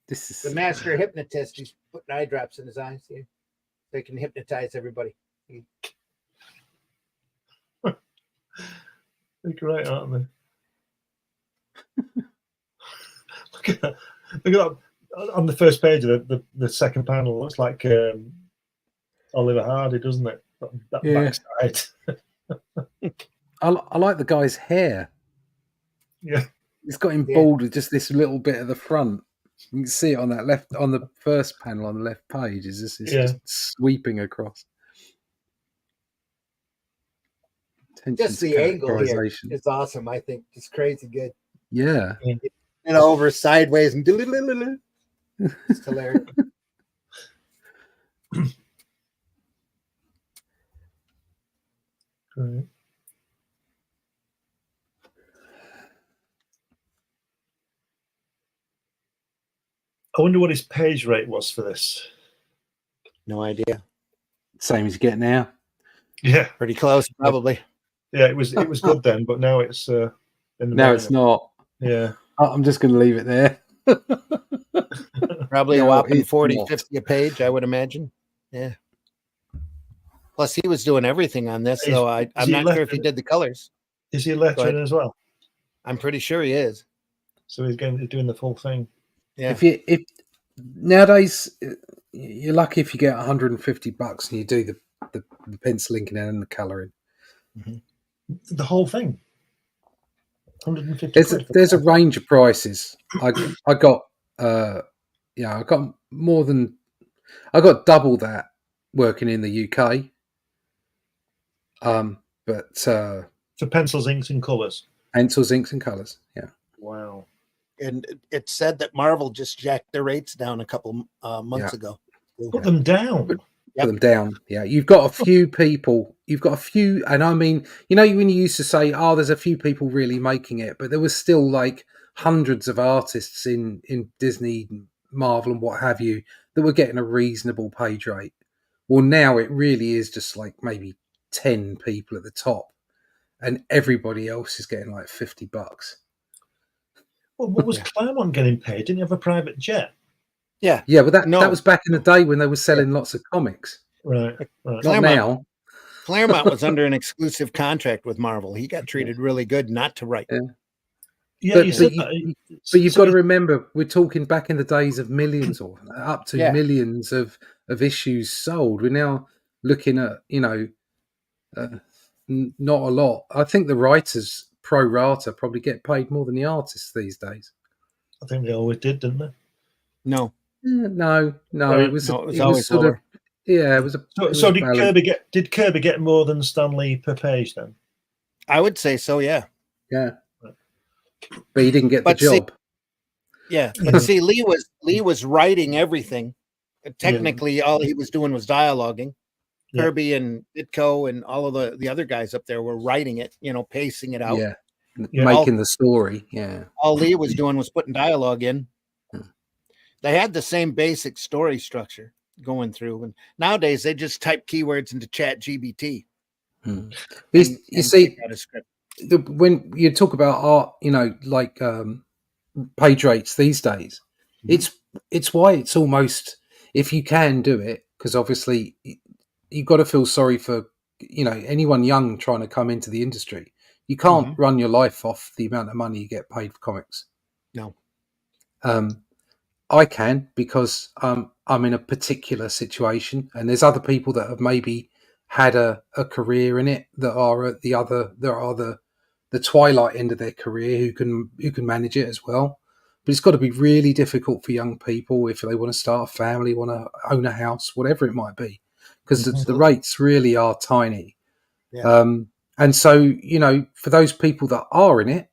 B: This is
A: the master hypnotist. He's putting eye drops in his eyes here. They can hypnotize everybody.
C: They're great, aren't they? Look at that. On the first page of the second panel, looks like Oliver Hardy, doesn't it? That backside.
B: I like the guy's hair.
C: Yeah.
B: He's got him bald with just this little bit at the front. You can see it on the first panel on the left page. It's just sweeping across.
A: Just the angle here is awesome. I think it's crazy good.
B: Yeah.
A: Over sideways and it's hilarious.
C: Great. I wonder what his page rate was for this.
A: No idea.
B: Same as you get now.
C: Yeah,
A: pretty close, probably.
C: Yeah, it was good then, but now it's in the
B: now it's not.
C: Yeah,
B: I'm just going to leave it there.
A: Probably a whopping 40, 50 a page, I would imagine. Yeah. Plus, he was doing everything on this, so I'm not sure if he did the colors.
C: Is he lettering as well?
A: I'm pretty sure he is.
C: So he's doing the full thing.
A: Yeah.
B: If nowadays you're lucky if you get $150 and you do the pencil inking and the colouring.
A: Mm-hmm.
C: The whole thing. 150.
B: There's a range of prices. I got double that working in the UK. But
C: for pencils, inks, and colours.
B: Pencils, inks, and colours. Yeah.
C: Wow.
A: And it said that Marvel just jacked their rates down a couple months ago.
C: Put them down.
B: Put them down. Yeah. You've got a few people. And I mean, when you used to say, oh, there's a few people really making it, but there was still like hundreds of artists in Disney, Marvel, and what have you that were getting a reasonable page rate. Well, now it really is just like maybe 10 people at the top, and everybody else is getting like $50.
C: Well, what was Claremont getting paid? Didn't he have a private jet?
A: Yeah.
B: Yeah, but that
A: No.
B: was back in the day when they were selling lots of comics.
C: Right.
B: Not
A: Claremont-
B: now.
A: Claremont was under an exclusive contract with Marvel. He got treated really good not to write.
B: Yeah.
C: Yeah,
B: But,
C: you
B: but,
C: said
B: you,
C: that.
B: but you've
C: So
B: got to remember, we're talking back in the days of millions or up to
A: Yeah.
B: millions of issues sold. We're now looking at, not a lot. I think the writers pro rata probably get paid more than the artists these days.
C: I think they always did, didn't they?
A: No.
B: No,
C: Right.
B: it was
A: No, it was
B: it
A: always
B: was sort
A: lower.
B: of it was a
C: So,
B: it was
C: so
B: a
C: did
B: balance.
C: Kirby get more than Stan Lee per page then?
A: I would say so, yeah.
B: Yeah, but he didn't get the
A: But see-
B: job.
A: Yeah. But see, Lee was writing everything. Technically, all he was doing was dialoguing.
C: Yeah.
A: Kirby and Ditko and all of the other guys up there were writing it, pacing it out.
B: Yeah,
C: Yeah.
B: making the story. Yeah,
A: All Lee was doing was putting dialogue in.
B: Hmm.
A: They had the same basic story structure going through, and nowadays they just type keywords into Chat GBT.
B: You see,
A: pick out a script.
B: when you talk about art, like page rates these days, it's why it's almost, if you can do it, because obviously you've got to feel sorry for anyone young trying to come into the industry. You can't run your life off the amount of money you get paid for comics.
A: No.
B: I can, because I'm in a particular situation, and there's other people that have maybe had a career in it that are at the twilight end of their career who can manage it as well. But it's got to be really difficult for young people if they want to start a family, want to own a house, whatever it might be, because the rates really are tiny.
A: Yeah.
B: And so, for those people that are in it,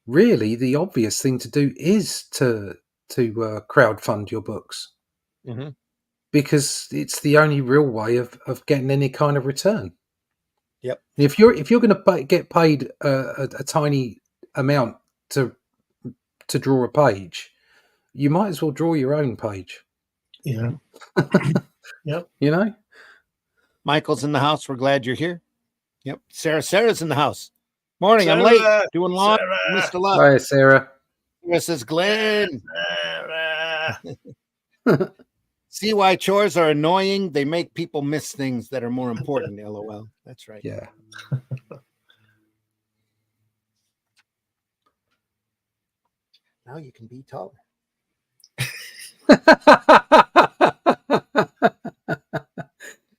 B: really the obvious thing to do is to crowdfund your books, because it's the only real way of getting any kind of return.
A: Yep.
B: If you're going to get paid a tiny amount to draw a page, you might as well draw your own page.
C: Yeah. Yep.
A: Michael's in the house. We're glad you're here. Yep. Sarah's in the house. Morning.
C: Sarah,
A: I'm late. Doing long.
C: Sarah.
A: Missed a lot.
B: Hi, Sarah.
A: This is Glenn.
C: Sarah.
A: See why chores are annoying? They make people miss things that are more important. LOL. That's right.
B: Yeah.
A: Now you can be taller.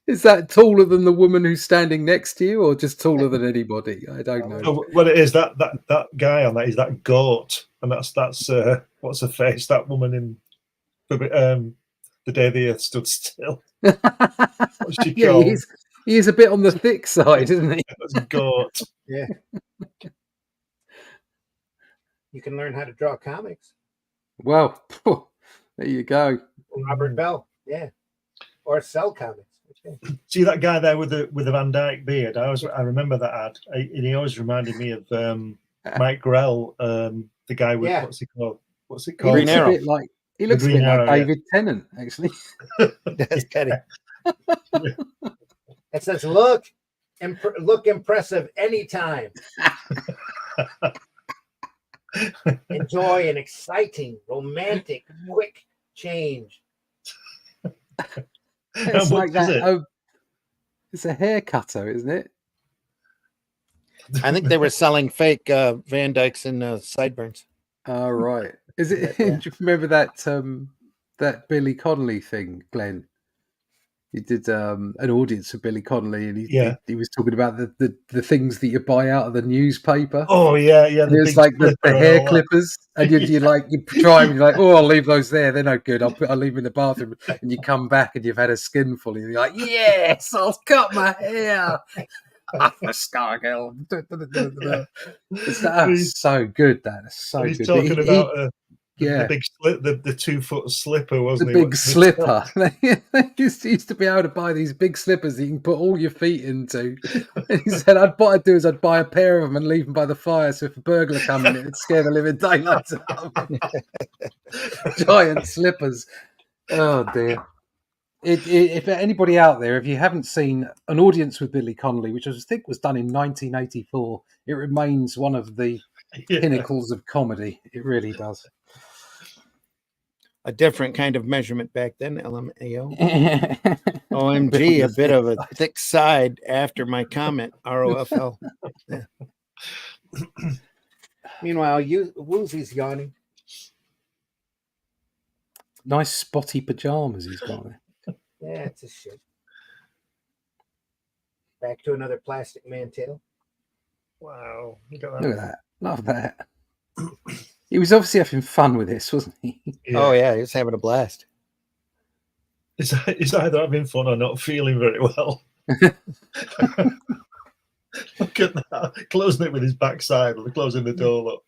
B: Is that taller than the woman who's standing next to you, or just taller than anybody? I don't know.
C: So what it is, that guy on that is that goat, and that's what's her face? That woman in The Day the Earth Stood Still. What's she
B: Yeah,
C: called?
B: he is a bit on the thick side, isn't he?
C: That's goat.
A: Yeah. You can learn how to draw comics.
B: Well, there you go.
A: Robert Bell. Yeah. Or sell comics. Okay.
C: See that guy there with the Van Dyke beard? I remember that ad. And he always reminded me of Mike Grell, the guy with
A: Yeah.
C: what's it called?
B: He looks
A: Arrow.
B: a bit like
C: Green Arrow, yeah.
B: David Tennant, actually.
A: That's Teddy. It says, look impressive anytime. Enjoy an exciting, romantic, quick change.
B: It's
C: How
B: like
C: much is
B: that.
C: it?
B: Oh, it's a hair cutter, isn't it?
A: I think they were selling fake Van Dykes and sideburns.
B: Oh, right. Is it?
A: Yeah.
B: Do you remember that Billy Connolly thing, Glenn? He did an audience for Billy Connolly, and he was talking about the things that you buy out of the newspaper.
C: Oh yeah.
B: And it was like the hair clippers, and you try them, you're like, oh, I'll leave those there. They're no good. I'll leave them in the bathroom. And you come back and you've had a skinful, and you're like, yes, I'll cut my hair. Scargill. That's so good. That is so
C: He's
B: good.
C: talking about
B: the
C: big slip, the 2-foot slipper, wasn't
B: the
C: he?
B: big slipper. They used to be able to buy these big slippers that you can put all your feet into. And he said, what I'd do is I'd buy a pair of them and leave them by the fire, so if a burglar come in, it'd scare the living daylights out of them. Giant slippers. Oh dear. If anybody out there, if you haven't seen An Audience with Billy Connolly, which I think was done in 1984, it remains one of the pinnacles of comedy. It really does.
A: a different kind of measurement back then. LMAO. OMG, a bit of a thick side after my comment. ROFL. Yeah. Meanwhile, Woozy's yawning.
B: Nice spotty pajamas he's got there.
A: Yeah, it's a shit. Back to another Plastic Man tale.
C: Wow. Look at that.
B: Look at that. Love that. He was obviously having fun with this, wasn't he?
C: Yeah.
A: Oh yeah, he was having a blast.
C: It's either having fun or not feeling very well. Look at that. Closing it with his backside or closing the door up.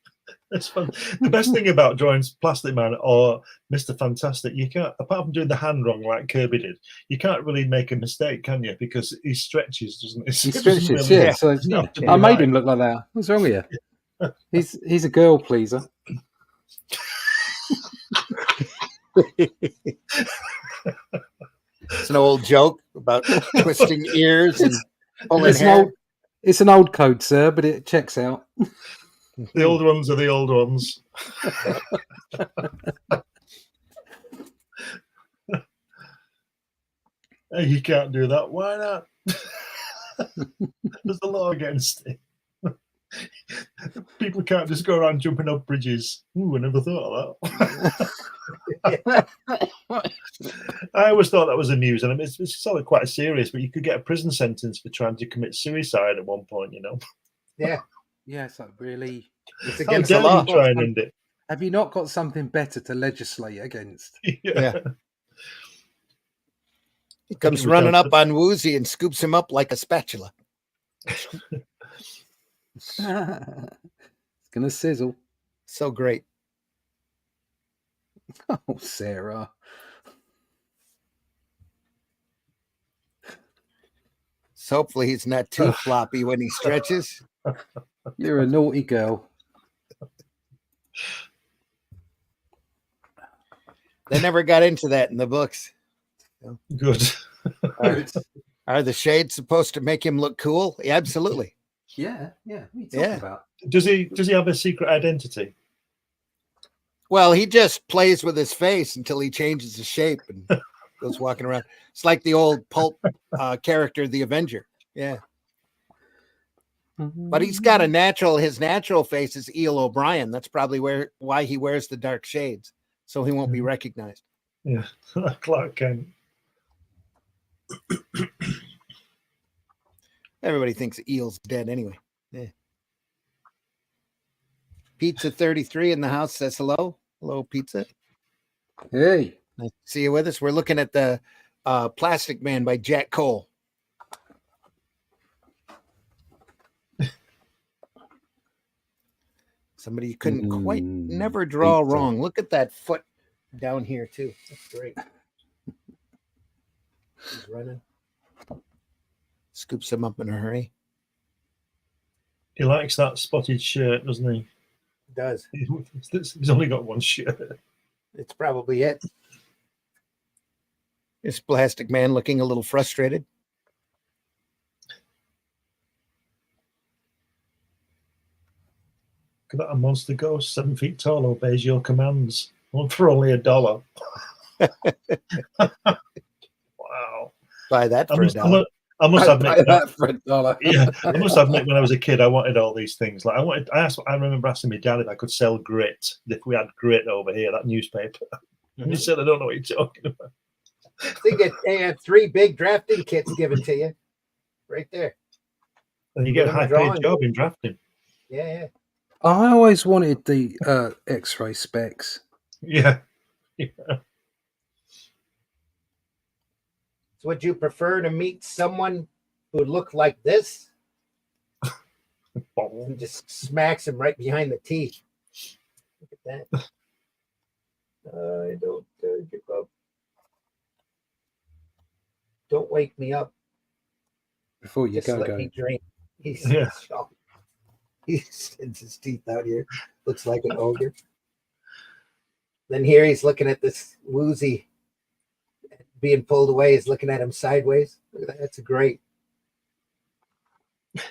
C: It's fun. The best thing about drawing Plastic Man or Mr. Fantastic, you can't, apart from doing the hand wrong like Kirby did, you can't really make a mistake, can you? Because he stretches, doesn't he?
B: He stretches, yeah. So I made him look like that. What's wrong with you? He's a girl pleaser.
A: It's an old joke about twisting ears and pulling hair.
B: It's an old code, sir, but it checks out.
C: The old ones are the old ones. Hey, you can't do that. Why not? There's the law against it. People can't just go around jumping up bridges. Ooh, I never thought of that. I always thought that was amusing. I mean, it's sort of quite serious, but you could get a prison sentence for trying to commit suicide at one point, you know.
A: Yeah.
B: Yeah, it's like really.
A: It's against the law.
C: Try and end it.
B: Have you not got something better to legislate against?
A: Yeah. He comes running up on Woozy and scoops him up like a spatula.
B: It's gonna sizzle.
A: So great.
B: Oh, Sarah.
A: So hopefully he's not too floppy when he stretches.
B: You're a naughty girl.
A: They never got into that in the books.
C: Good.
A: Are the shades supposed to make him look cool? Yeah, absolutely.
B: Yeah. What are you talking about?
C: Does he have a secret identity?
A: Well, he just plays with his face until he changes his shape and goes walking around. It's like the old pulp character, the Avenger. Yeah. But he's got his natural face is Eel O'Brien. That's probably why he wears the dark shades, so he won't be recognized.
C: Yeah, Clark Kent.
A: Everybody thinks Eel's dead anyway. Yeah. Pizza 33 in the house says hello. Hello, Pizza.
B: Hey.
A: Nice to see you with us. We're looking at the Plastic Man by Jack Cole. Somebody you couldn't quite never draw wrong. Look at that foot down here too. That's great. He's running. Scoops him up in a hurry.
C: He likes that spotted shirt, doesn't he?
A: He does.
C: He's only got one shirt.
A: It's probably it. This Plastic Man looking a little frustrated.
C: Look at that, a monster ghost, 7 feet tall, obeys your commands. One for only $1. Wow.
A: Buy that for $1.
C: I must admit
B: that for $1.
C: Yeah, I must admit when I was a kid, I wanted all these things. Like I remember asking my dad if I could sell grit, if we had grit over here, that newspaper. And he said, I don't know what you're talking about.
A: They had 3 big drafting kits given to you. Right there.
C: And you get a high-paid job in drafting.
A: Yeah.
B: I always wanted the X-ray specs.
C: Yeah.
A: So would you prefer to meet someone who looked like this? And just smacks him right behind the teeth. Look at that. I don't give up. Don't wake me up.
B: Before you
A: Just let me drink. He sends his teeth out here. Looks like an ogre. Then here he's looking at this Woozy being pulled away. He's looking at him sideways. Look at that. That's great. Beat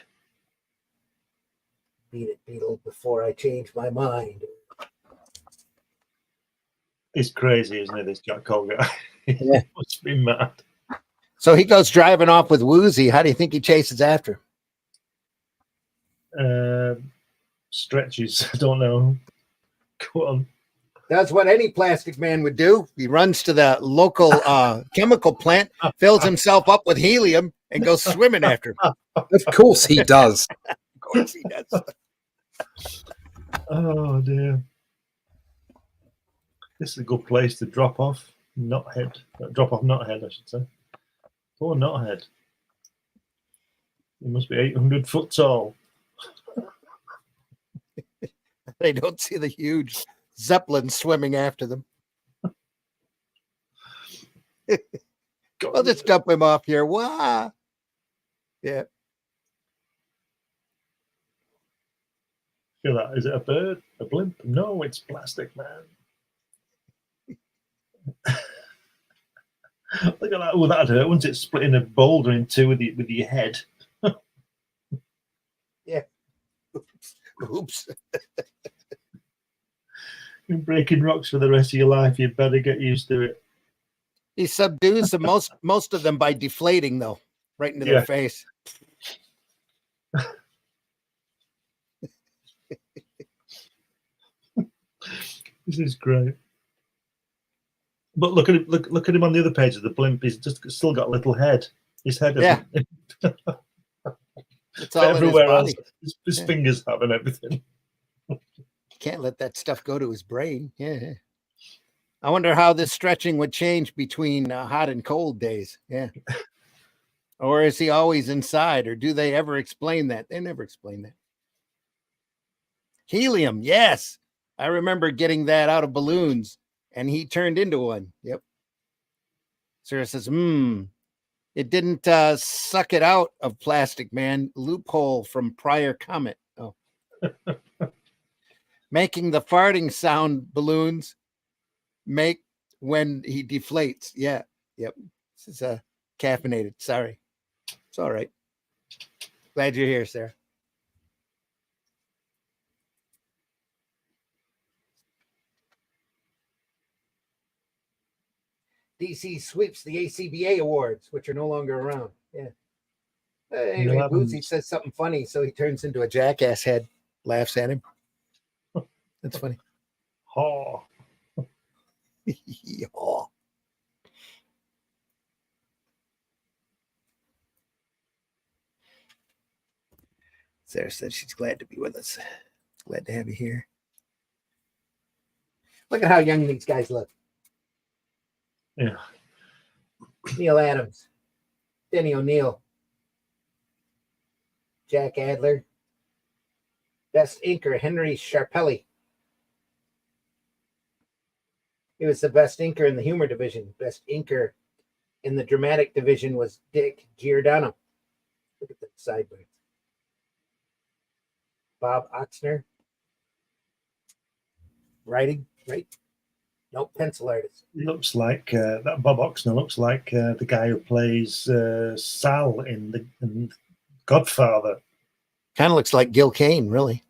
A: it, Beetle, before I change my mind.
C: It's crazy, isn't it? This Jack Cole guy.
A: Yeah.
C: He must be mad.
A: So he goes driving off with Woozy. How do you think he chases after him?
C: Stretches. I don't know. Go on.
A: That's what any plastic man would do. He runs to the local chemical plant, fills himself up with helium, and goes swimming after him.
B: Of course he does.
A: Of course he does.
C: Oh dear. This is a good place to drop off Knothead. Drop off Knothead, I should say. Poor Knothead. He must be 800 foot tall.
A: They don't see the huge Zeppelin swimming after them. I'll just dump him off here. Wow. Yeah.
C: Look at that. Is it a bird? A blimp? No, it's Plastic Man. Look at that. Oh, that'd hurt, wouldn't it? Splitting a boulder in two with your head.
A: Yeah. Oops.
C: You're breaking rocks for the rest of your life. You better get used to it.
A: He subdues the most of them by deflating, though, right into their face.
C: This is great. But look at him! Look at him on the other page of the blimp. He's just still got a little head. His head,
A: yeah. It's all
C: everywhere
A: in his
C: else. His fingers have and everything.
A: Can't let that stuff go to his brain. Yeah. I wonder how this stretching would change between hot and cold days. Yeah. Or is he always inside? Or do they ever explain that? They never explain that. Helium. Yes. I remember getting that out of balloons and he turned into one. Yep. Sarah says, it didn't suck it out of Plastic Man. Loophole from prior comment. Oh. Making the farting sound balloons make when he deflates. Yeah. Yep. This is caffeinated. Sorry. It's all right. Glad you're here, Sarah. DC sweeps the ACBA awards, which are no longer around. Yeah. Anyway, Boozy says something funny, so he turns into a jackass head, laughs at him. That's funny.
C: Oh.
A: Oh. Sarah said she's glad to be with us. Glad to have you here. Look at how young these guys look.
C: Yeah.
A: Neil Adams, Denny O'Neil, Jack Adler, best inker Henry Sharpelli. He was the best inker in the humor division. Best inker in the dramatic division was Dick Giordano. Look at the sideburns. Bob Oxner. Writing, right? No, pencil artist.
C: He looks like that Bob Oxner looks like the guy who plays Sal in Godfather.
A: Kind of looks like Gil Kane, really.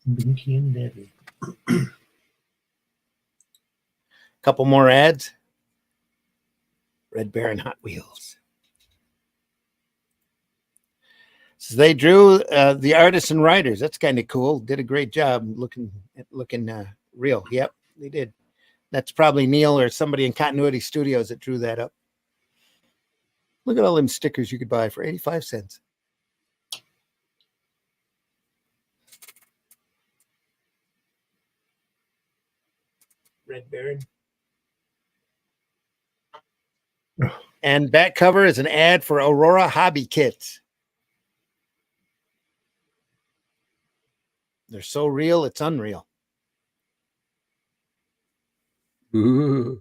C: Binky and Debbie.
A: Couple more ads. Red Baron Hot Wheels. So they drew the artists and writers. That's kind of cool. Did a great job looking real. Yep, they did. That's probably Neil or somebody in Continuity Studios that drew that up. Look at all them stickers you could buy for 85 cents. Red Baron. And back cover is an ad for Aurora Hobby Kits. They're so real, it's unreal.
B: Ooh.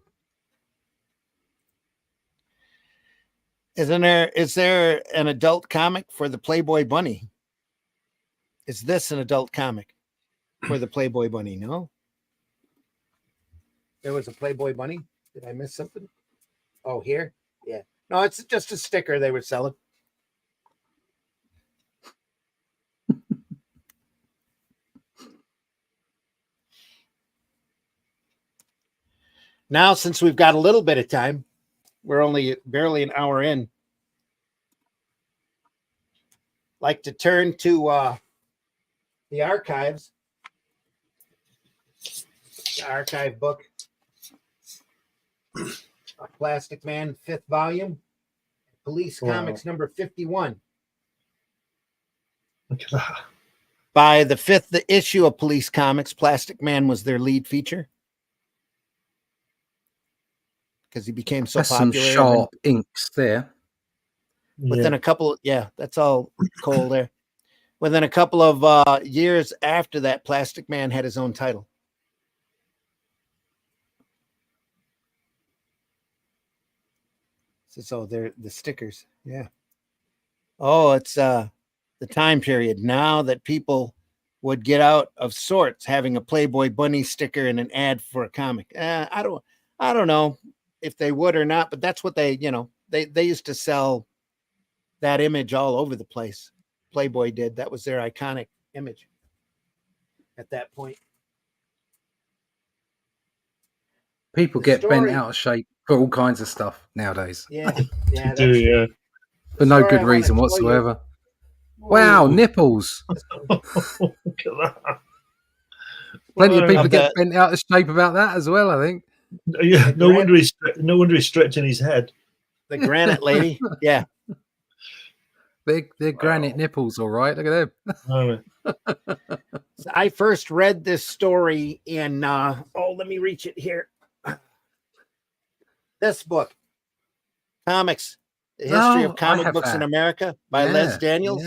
A: Is there an adult comic for the Playboy Bunny? Is this an adult comic for the Playboy Bunny? No. There was a Playboy Bunny. Did I miss something? Oh, here? Yeah. No, it's just a sticker they were selling. Now, since we've got a little bit of time, we're only barely an hour in. Like to turn to the archives. The archive book. A Plastic Man, 5th volume. Police Comics number 51.
C: Look at that.
A: By the 5th issue of Police Comics, Plastic Man was their lead feature. Because he became so
B: That's some
A: popular.
B: sharp inks there.
A: Within a couple, that's all coal there. Within a couple of years after that, Plastic Man had his own title. So they're the stickers. Yeah. Oh, it's the time period now that people would get out of sorts having a Playboy bunny sticker and an ad for a comic. I don't know if they would or not, but that's what they used to sell that image all over the place. Playboy did. That was their iconic image at that point.
B: People get bent out of shape for all kinds of stuff nowadays.
A: Yeah.
B: For no good reason whatsoever. Wow, nipples.
C: Look at that.
B: Plenty of people get bent out of shape about that as well, I think.
C: Yeah, no wonder he's stretching his head.
A: The granite lady. Yeah.
B: They're granite nipples, all right. Look at them.
A: I first read this story in let me reach it here. This book, Comics, The History of Comic Books in America by Les Daniels.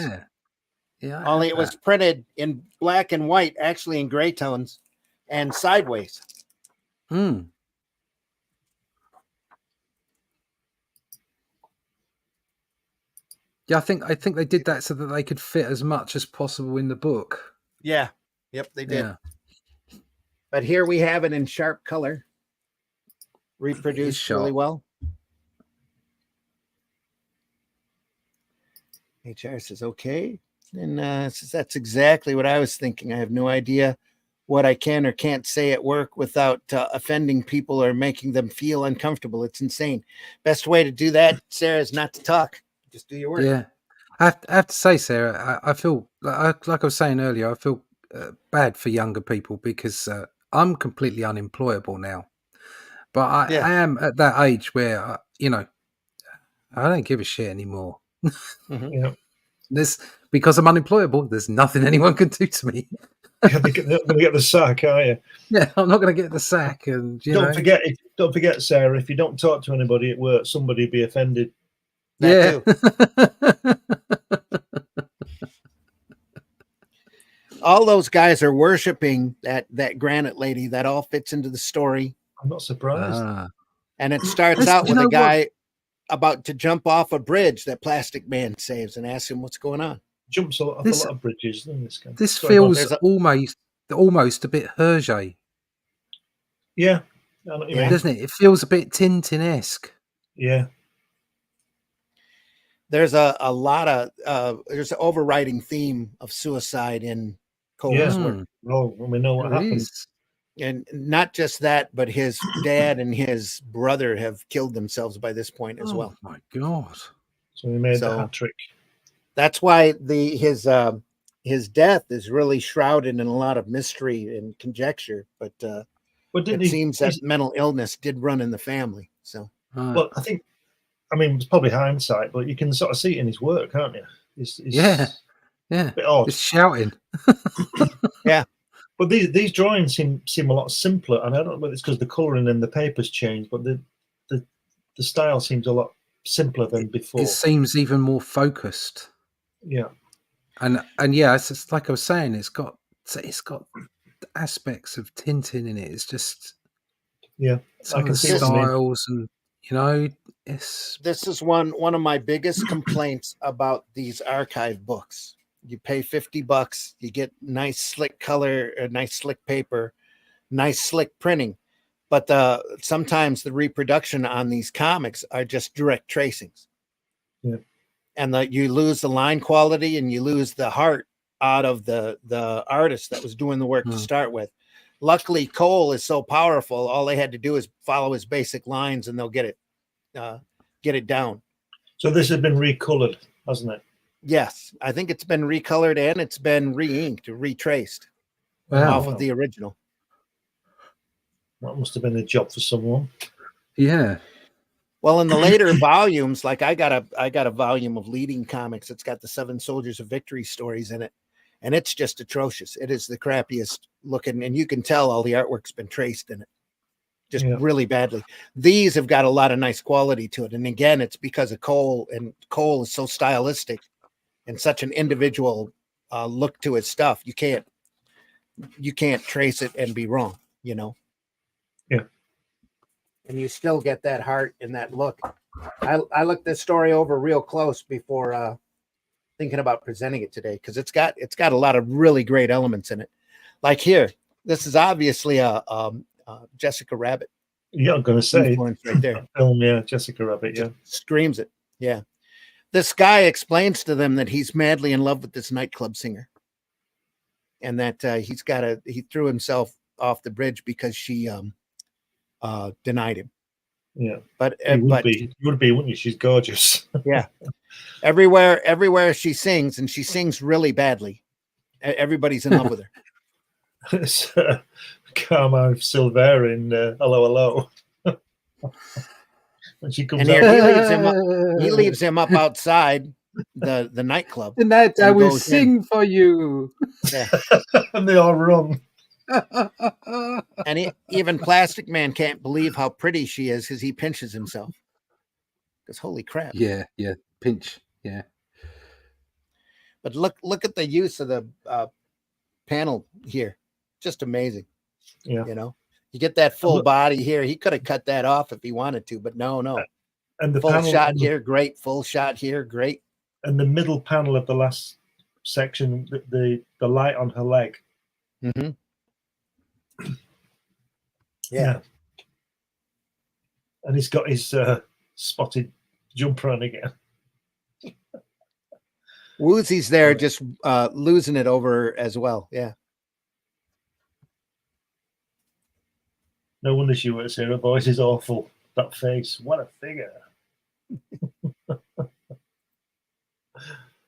B: Yeah.
A: Only it was printed in black and white, actually in gray tones and sideways.
B: Yeah, I think they did that so that they could fit as much as possible in the book.
A: Yeah. Yep, they did.
B: Yeah.
A: But here we have it in sharp color. Reproduced really well. HR says, okay. And says, that's exactly what I was thinking. I have no idea what I can or can't say at work without offending people or making them feel uncomfortable. It's insane. Best way to do that, Sarah, is not to talk. Just do your work.
B: Yeah. I have to say, Sarah, I feel, like I was saying earlier, I feel bad for younger people because I'm completely unemployable now. But I am at that age where, I don't give a shit anymore.
C: Yeah.
B: Because I'm unemployable, there's nothing anyone can do to me.
C: You're not going to get the sack, are you?
B: Yeah, I'm not going to get the sack. And
C: don't forget, Sarah, if you don't talk to anybody at work, somebody will be offended.
A: That too. All those guys are worshiping that granite lady. That all fits into the story.
C: I'm not surprised.
A: And it starts out with a guy about to jump off a bridge that Plastic Man saves and asks him what's going on.
C: Jumps off a lot of bridges.
B: This feels almost a bit Hergé.
C: Yeah. I know what you mean.
B: Doesn't it? It feels a bit Tintin-esque.
C: Yeah.
A: There's a lot of there's an overriding theme of suicide in Cole's work.
C: Well, we know what happens.
A: And not just that, but his dad and his brother have killed themselves by this point as well.
B: Oh my God.
C: So he made the hat trick. That's
A: why his death is really shrouded in a lot of mystery and conjecture. But it seems that mental illness did run in the family. So
C: well, it's probably hindsight, but you can sort of see it in his work, can't you?
B: Yeah.
C: A bit odd.
B: Just shouting.
A: Yeah.
C: But these drawings seem a lot simpler, and I don't know whether it's because the colouring and the papers changed, but the style seems a lot simpler than before.
B: It seems even more focused.
C: Yeah,
B: and yeah, it's just like I was saying, it's got aspects of Tintin in it. It's just some of the styles, and it's.
A: This is one of my biggest complaints about these archive books. You pay $50, you get nice slick color, nice slick paper, nice slick printing, but sometimes the reproduction on these comics are just direct tracings.
C: Yeah,
A: and you lose the line quality and you lose the heart out of the artist that was doing the work to start with. Luckily, Cole is so powerful. All they had to do is follow his basic lines, and they'll get it down.
C: So this has been recolored, hasn't it?
A: Yes, I think it's been recolored and it's been re-inked, retraced
B: Wow.
A: off of the original.
C: That must have been a job for someone.
B: Yeah.
A: Well, in the later volumes, like I got a volume of leading comics. It's got the 7 Soldiers of Victory stories in it, and it's just atrocious. It is the crappiest looking, and you can tell all the artwork's been traced in it, just really badly. These have got a lot of nice quality to it, and again, it's because of Cole, and Cole is so stylistic and such an individual look to his stuff. You can't trace it and be wrong, you know.
C: Yeah.
A: And you still get that heart and that look. I looked this story over real close before thinking about presenting it today, because it's got a lot of really great elements in it. Like here, this is obviously a Jessica Rabbit.
C: Yeah, I'm going to say
A: influence right there.
C: Film, yeah, Jessica Rabbit, yeah,
A: screams it. Yeah, this guy explains to them that he's madly in love with this nightclub singer, and that he threw himself off the bridge because she denied him.
C: Yeah,
A: but
C: you would be, wouldn't you? She's gorgeous.
A: Yeah, everywhere she sings, and she sings really badly. Everybody's in love with her.
C: It's Carmine Silver in Hello Hello. When she comes
A: and
C: out,
A: he leaves him up outside the nightclub.
B: And that I will sing for you.
A: Yeah.
C: And they all run.
A: And even Plastic Man can't believe how pretty she is because he pinches himself. Because holy crap.
B: Yeah, pinch. Yeah.
A: But look at the use of the panel here. Just amazing.
C: Yeah.
A: You know, you get that full body here. He could have cut that off if he wanted to, but no.
C: And the
A: full shot here, great. Full shot here, great.
C: And the middle panel of the last section, the light on her leg.
A: Mm-hmm. Yeah.
C: And he's got his spotted jumper on again.
A: Woozy's there just losing it over as well. Yeah.
C: No wonder she works here. Her voice is awful. That face. What a figure.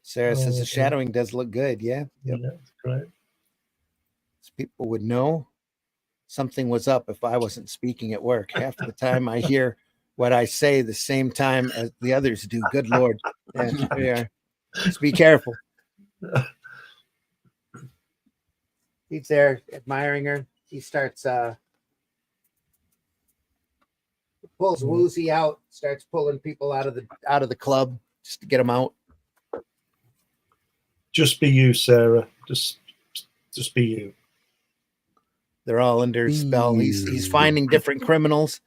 A: Sarah says the shadowing does look good. Yeah.
C: Yep. Yeah, that's great.
A: So people would know something was up if I wasn't speaking at work. Half the time I hear what I say the same time as the others do. Good Lord. Yeah. Just be careful. He's there admiring her. He starts pulls Woozy out, starts pulling people out of the club just to get them out.
C: Just be you, Sarah. Just be you.
A: They're all under spell. He's finding different criminals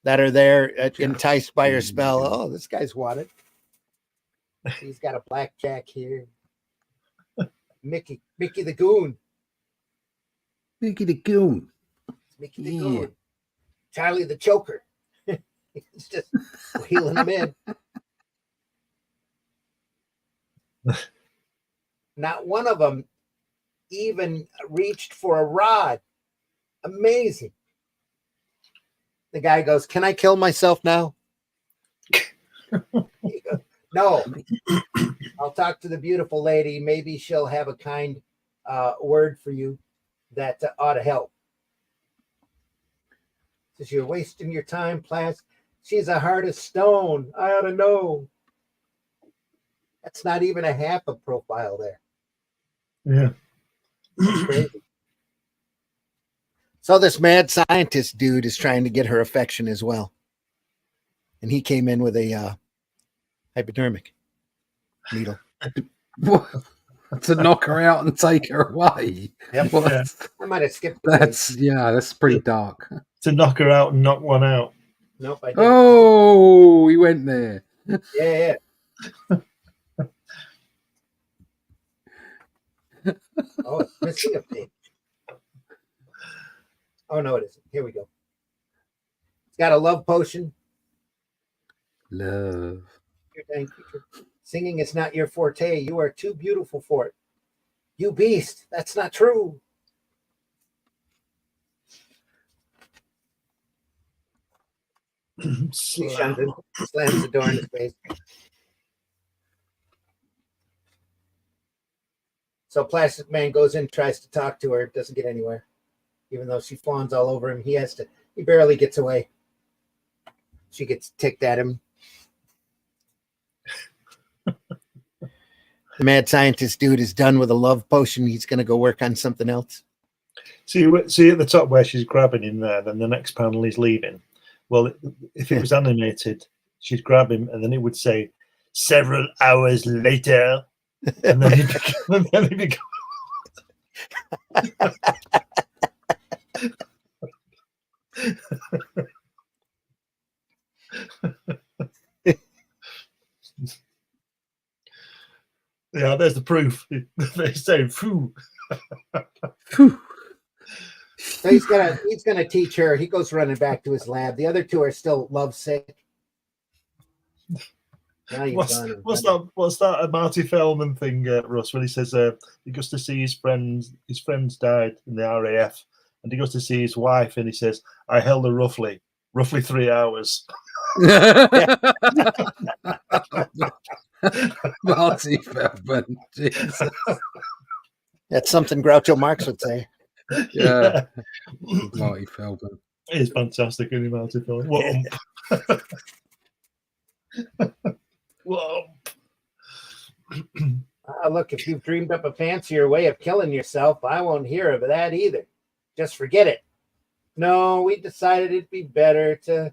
A: that are there enticed by her spell. Oh, this guy's wanted. He's got a blackjack here. Mickey the Goon.
B: Mickey the Goon.
A: Mickey the Goon. Charlie the Choker. He's just wheeling them in. Not one of them even reached for a rod. Amazing. The guy goes, "Can I kill myself now?" He goes, "No. I'll talk to the beautiful lady. Maybe she'll have a kind word for you that ought to help." Says, "You're wasting your time, Plas. She's a heart of stone. I ought to know." That's not even a half a profile there.
C: Yeah.
A: That's crazy. So this mad scientist dude is trying to get her affection as well. And he came in with a hypodermic needle.
B: To knock her out and take her away.
A: Yep.
C: Yeah.
A: I might have skipped.
B: That's pretty dark.
C: To knock her out and knock one out.
A: Nope, I didn't.
B: Oh, he went there.
A: Yeah. Oh, it's missing a page. Oh, no, it isn't. Here we go. It's got a love potion.
B: Love.
A: Singing is not your forte. You are too beautiful for it. You beast. That's not true. She shuns him, slams the door in his face. So Plastic Man goes in, tries to talk to her, doesn't get anywhere. Even though she fawns all over him, he barely gets away. She gets ticked at him. The mad scientist dude is done with a love potion. He's going to go work on something else.
C: See at the top where she's grabbing him there, then the next panel he's leaving. Well, if it was animated, she'd grab him and then it would say, several hours later. And then he'd be yeah, there's the proof. They say, "Phew."
A: So he's gonna teach her. He goes running back to his lab. The other two are still lovesick.
C: What's that a Marty Feldman thing, Russ, when he says he goes to see his friends died in the RAF, and he goes to see his wife, and he says, I held her roughly 3 hours.
B: Marty Feldman, Jesus.
A: That's something Groucho Marx would say.
B: Yeah. Marty Feldman.
C: He's fantastic, isn't he, Marty Feldman? Whoa.
A: Look, if you've dreamed up a fancier way of killing yourself, I won't hear of that either. Just forget it. No, we decided it'd be better to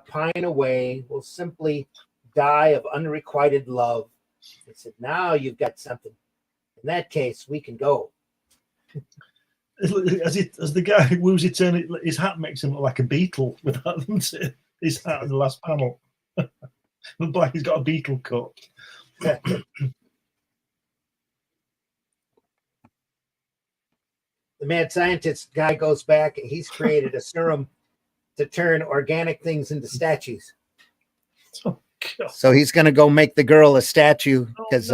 A: pine away. We'll simply die of unrequited love. I said, now you've got something. In that case, we can go.
C: As the guy who woos it in, his hat makes him look like a beetle without his hat in the last panel. Looks like he's got a beetle cut.
A: The mad scientist guy goes back. He's created a serum to turn organic things into statues.
C: Oh, God.
A: So he's going to go make the girl a statue because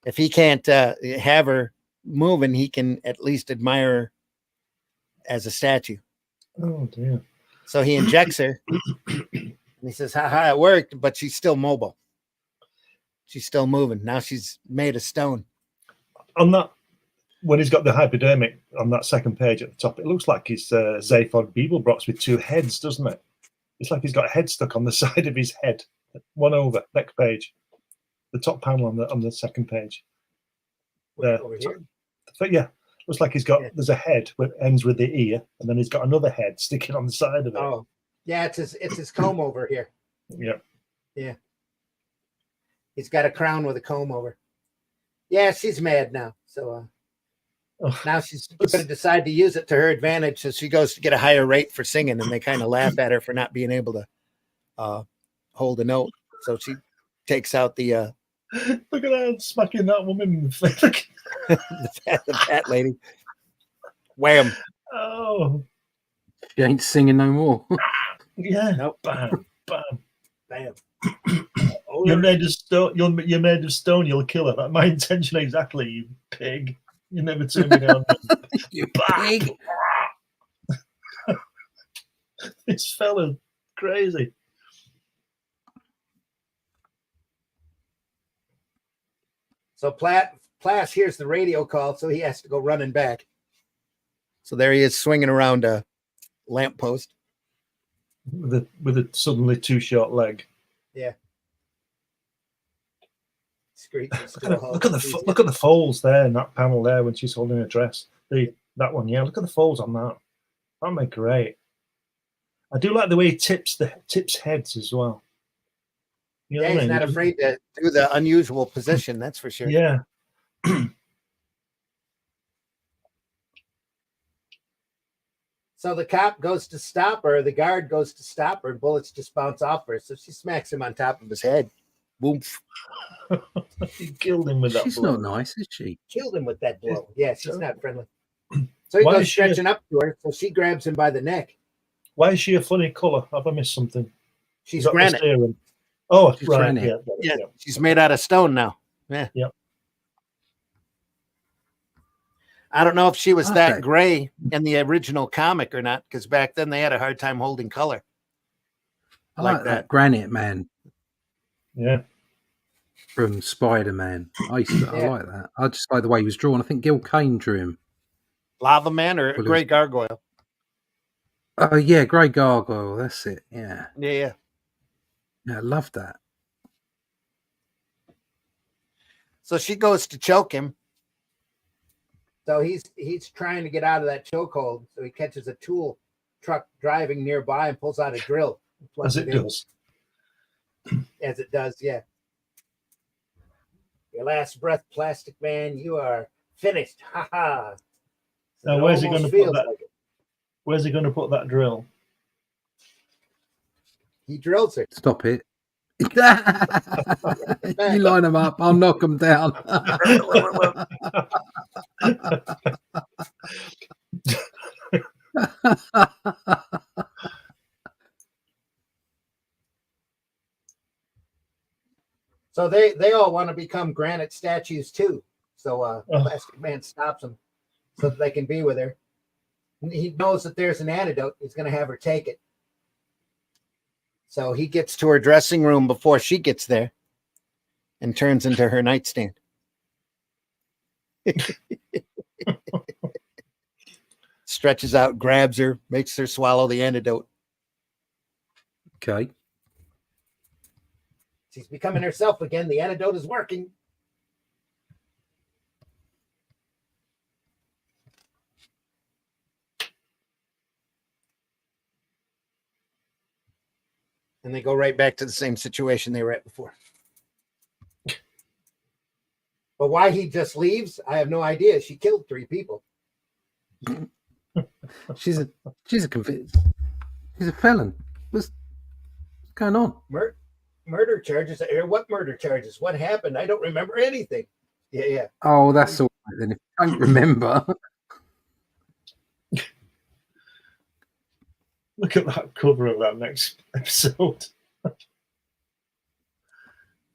A: if he can't have her moving, he can at least admire her as a statue.
C: Oh, dear.
A: So he injects her. And he says, haha, it worked, but she's still mobile. She's still moving. Now she's made of stone.
C: On that, when he's got the hypodermic on that second page at the top, it looks like he's Zaphod Beeblebrox with two heads, doesn't it? It's like he's got a head stuck on the side of his head. One over, next page. The top panel on the second page.
A: Over here?
C: Yeah, looks like there's a head that ends with the ear, and then he's got another head sticking on the side of it.
A: Oh. Yeah, it's his comb over here.
C: Yeah.
A: He's got a crown with a comb over. Yeah, she's mad now. So now she's going to decide to use it to her advantage. So she goes to get a higher rate for singing, and they kind of laugh at her for not being able to hold a note. So she takes out the
C: look at her smacking that woman in the face.
A: the fat lady. Wham!
C: Oh,
B: She ain't singing no more.
C: yeah.
A: Nope.
C: Bam, bam,
A: Bam.
C: You're made of stone. You're made of stone. You'll kill her. That's my intention exactly. You pig. You never turn me down.
B: You pig.
C: This fella's crazy.
A: So Plas hears the radio call, so he has to go running back. So there he is, swinging around a lamppost
C: with a suddenly too short leg.
A: Yeah.
C: Look at the folds there in that panel there when she's holding her dress. That one, yeah. Look at the folds on that. That'd be great. I do like the way he tips heads as well. You know
A: he's
C: what I mean?
A: not afraid to do the unusual position. That's for sure.
C: Yeah.
A: So the cop goes to stop her. The guard goes to stop her. And bullets just bounce off her. So she smacks him on top of his head. Boom.
C: He killed him with that.
B: She's
C: blow.
B: not nice, is she?
A: Killed him with that blow. Yeah, she's not friendly. So he goes stretching up to her. So she grabs him by the neck.
C: Why is she a funny color? Have I missed something?
A: She's granite.
C: Oh,
B: She's
C: right.
B: granite.
A: Yeah, she's made out of stone now. Yeah.
C: Yep.
A: I don't know if she was that
B: Okay.
A: gray in the original comic or not, because back then they had a hard time holding color.
B: I
A: like
B: like
A: that.
B: that Granite Man
C: Yeah.
B: from Spider-Man. I
A: Yeah.
B: like that. I just like the way he was drawn. I think Gil Kane drew him.
A: Lava Man or
B: Well, it
A: Great Gargoyle?
B: Oh yeah, Grey Gargoyle. That's it. Yeah,
A: Yeah.
B: I love that.
A: So she goes to choke him. So he's trying to get out of that chokehold. So he catches a tool truck driving nearby and pulls out a drill.
C: As it does.
A: As it does, yeah. Your last breath, Plastic Man. You are finished. Ha ha.
C: Now, where's he going to put that? Where's he going to put that drill?
A: He drills her.
B: Stop it. You line them up, I'll knock them down.
A: So they all want to become granite statues too. So Plastic Man stops them so that they can be with her. He knows that there's an antidote. He's going to have her take it. So he gets to her dressing room before she gets there and turns into her nightstand. Stretches out, grabs her, makes her swallow the antidote.
B: Okay.
A: She's becoming herself again. The antidote is working. And they go right back to the same situation they were at before. But why he just leaves, I have no idea. She killed 3 people.
B: She's a felon. What's going on?
A: Murder charges. What murder charges? What happened? I don't remember anything. Yeah.
B: Oh, that's all right then. If you don't remember.
C: Look at that cover of that next episode.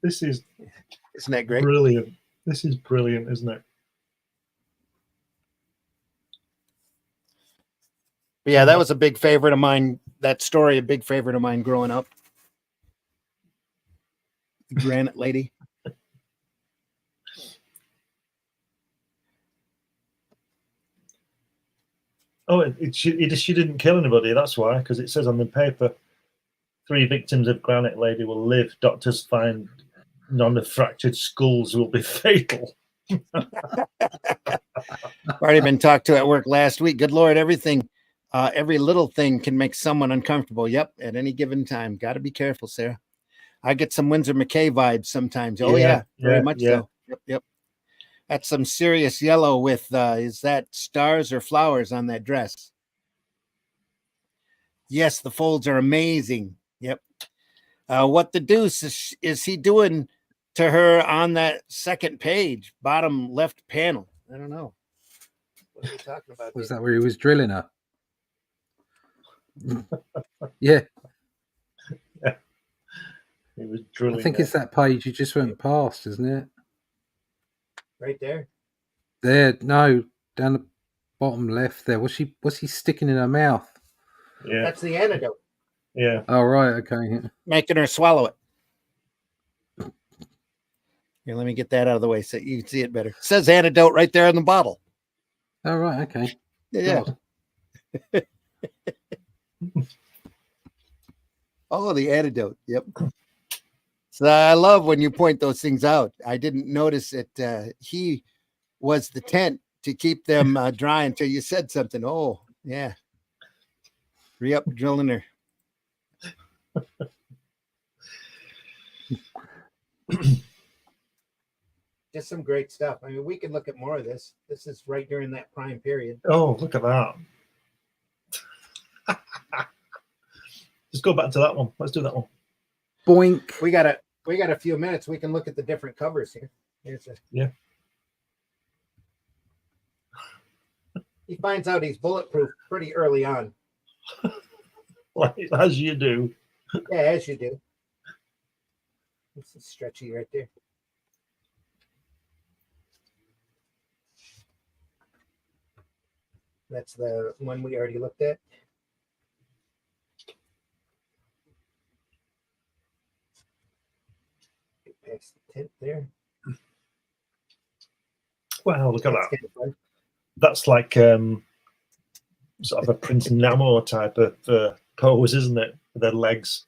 C: Isn't
A: that great?
C: Brilliant. This is brilliant, isn't it?
A: But yeah, that was a big favorite of mine. That story, a big favorite of mine growing up. The Granite Lady.
C: Oh, she didn't kill anybody. That's why, because it says on the paper, 3 victims of Granite Lady will live. Doctors find none of fractured skulls will be fatal.
A: Already been talked to at work last week. Good Lord, everything, every little thing can make someone uncomfortable. Yep, at any given time. Got to be careful, Sarah. I get some Windsor McKay vibes sometimes. Oh yeah, very much so. Yep. That's some serious yellow with, is that stars or flowers on that dress? Yes, the folds are amazing. Yep. What the deuce is he doing to her on that second page, bottom left panel? I don't know. What are we talking about?
B: Was that where he was drilling her? Yeah.
C: He was drilling.
B: I think it's that page you just went past, isn't it?
A: Right there.
B: There, no, down the bottom left there. What's he sticking in her mouth?
C: Yeah.
A: That's the antidote.
C: Yeah.
B: Oh, right, okay.
A: Making her swallow it. Here, let me get that out of the way so you can see it better. It says antidote right there on the bottle.
B: Oh, right, okay.
A: Yeah. Oh, the antidote. Yep. So I love when you point those things out. I didn't notice that he was the tent to keep them dry until you said something. Oh, yeah. Re-up drilling her. Just some great stuff. I mean, we can look at more of this. This is right during that prime period.
C: Oh, look at that. Just go back to that one. Let's do that one.
B: Boink.
A: We got a few minutes. We can look at the different covers here.
C: Yeah.
A: He finds out he's bulletproof pretty early on.
C: Like, as you do.
A: Yeah, as you do. This is stretchy right there. That's the one we already looked at. hint there.
C: Wow, look at
A: That's
C: that.
A: kind of fun.
C: That's like sort of a Prince Namo type of pose, isn't it? With their legs.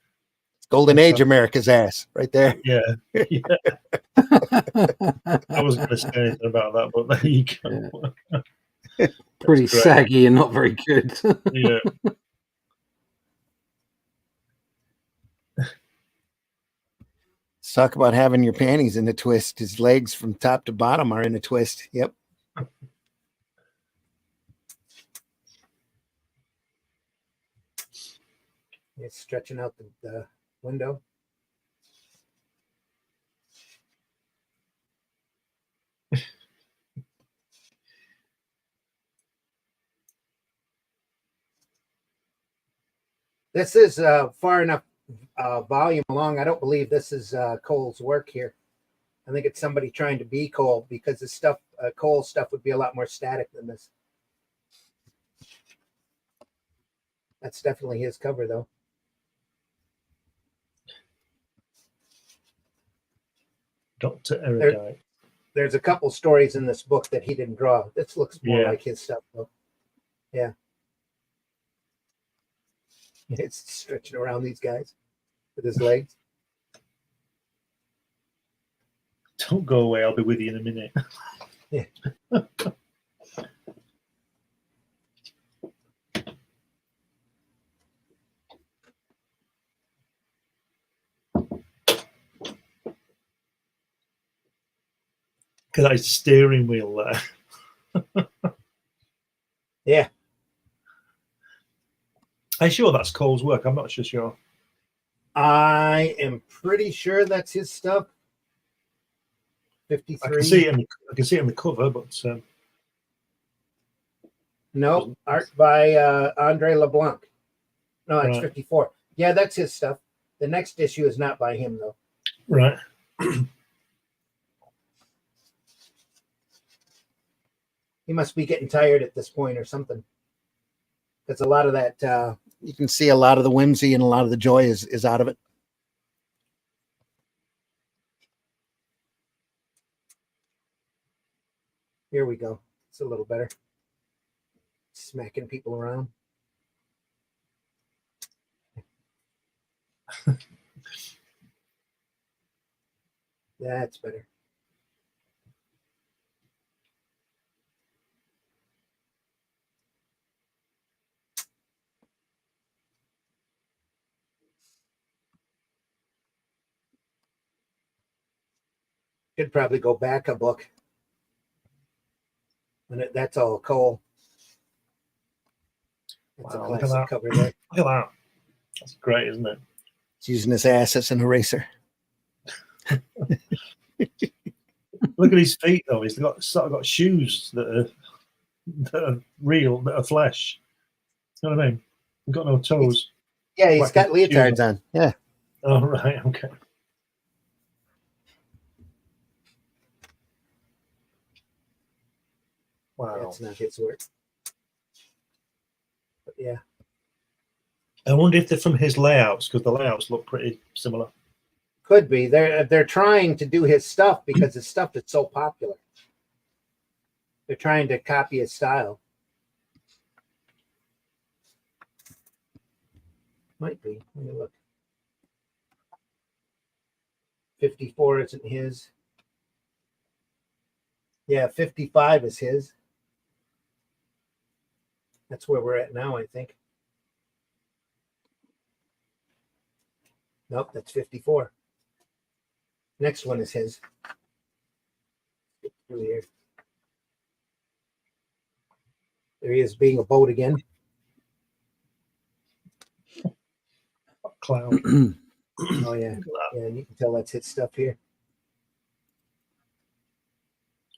A: Golden Age America's ass right there.
C: Yeah. Yeah. I wasn't going to say anything about that, but there you go.
B: Yeah. Pretty
C: great.
B: saggy and not very good.
C: Yeah.
A: Let's talk about having your panties in a twist. His legs from top to bottom are in a twist. Yep. It's stretching out the window. This is far enough volume along. I don't believe this is Cole's work here. I think it's somebody trying to be Cole, because the stuff, Cole's stuff would be a lot more static than this. That's definitely his cover, though.
C: Dr. Erudite.
A: There's a couple stories in this book that he didn't draw. This looks more
C: Yeah.
A: like his stuff, though. Yeah. It's stretching around these guys with his legs.
C: Don't go away. I'll be with you in a minute.
A: Yeah.
C: Because that's the steering wheel there.
A: Yeah.
C: I'm sure that's Cole's work. I'm not sure.
A: I am pretty sure that's his stuff. 53.
C: I can see it in the cover, but
A: No, art by Andre LeBlanc. No, it's
C: Right.
A: 54. Yeah, that's his stuff. The next issue is not by him, though.
C: right.
A: He must be getting tired at this point or something. Because a lot of that, you can see a lot of the whimsy and a lot of the joy is out of it. Here we go. It's a little better. Smacking people around. That's better. Could probably go back a book. And that's all Cole. That's
C: Wow,
A: a
C: look at
A: classic
C: that.
A: cover there.
C: Look at that. That's great, isn't it?
A: He's using his ass as an eraser.
C: Look at his feet, though. He's got shoes that are real, that are flesh. You know what I mean? He's got no toes.
A: Yeah, he's
C: Like
A: got
C: a
A: leotards
C: shoe.
A: on. Yeah.
C: Oh, right. Okay. Wow.
A: That's not his work. But yeah.
C: I wonder if they're from his layouts, because the layouts look pretty similar.
A: Could be. They're trying to do his stuff because his stuff is so popular. They're trying to copy his style. Might be. Let me look. 54 isn't his. Yeah, 55 is his. That's where we're at now, I think. Nope, that's 54. Next one is his. Get through here. There he is, being a boat again.
C: Cloud.
A: Oh yeah, yeah. You can tell that's his stuff here.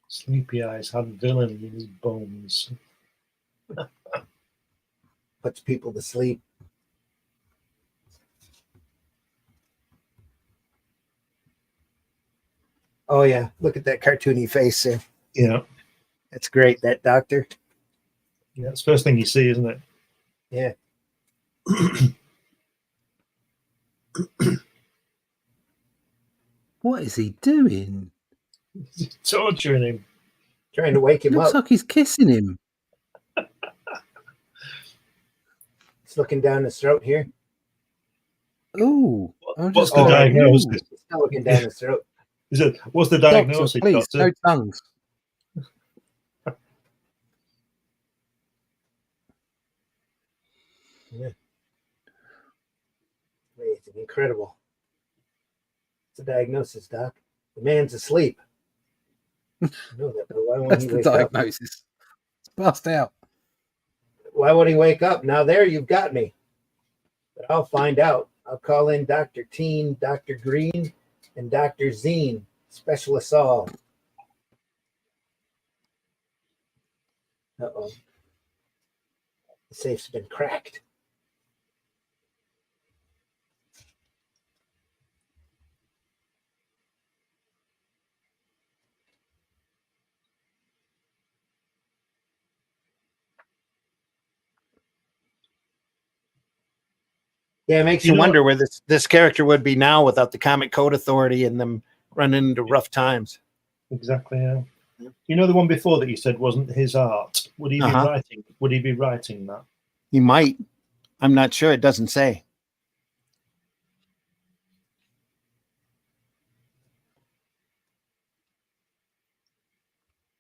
C: Sleepy Eyes had villain in his bones.
A: Puts people to sleep. Oh yeah, look at that cartoony face there.
C: Yeah.
A: That's great. That doctor.
C: Yeah, it's the first thing you see, isn't it?
A: Yeah.
B: What is he doing?
C: Torturing him.
A: Trying to wake him
B: Looks
A: up.
B: like he's kissing him.
A: He's looking down his throat here.
B: Oh,
C: What's the diagnosis?
A: He's still looking down his throat.
C: He said, "What's the
B: Doctor,
C: diagnosis,
B: please,
C: doctor?"
B: no tongues.
A: Yeah. Amazing, incredible. It's a diagnosis, Doc. The man's asleep. I know that, but why won't
B: That's
A: he
B: the
A: wake up?
B: diagnosis. It's passed out.
A: Why won't he wake up? Now there you've got me. But I'll find out. I'll call in Dr. Teen, Dr. Green, and Dr. Zine, specialists all. Uh-oh. The safe's been cracked. Yeah, it makes you wonder where this character would be now without the Comic Code Authority and them running into rough times.
C: Exactly. Yeah. You know the one before that you said wasn't his art. Would he be writing? Would he be writing that?
A: He might. I'm not sure. It doesn't say.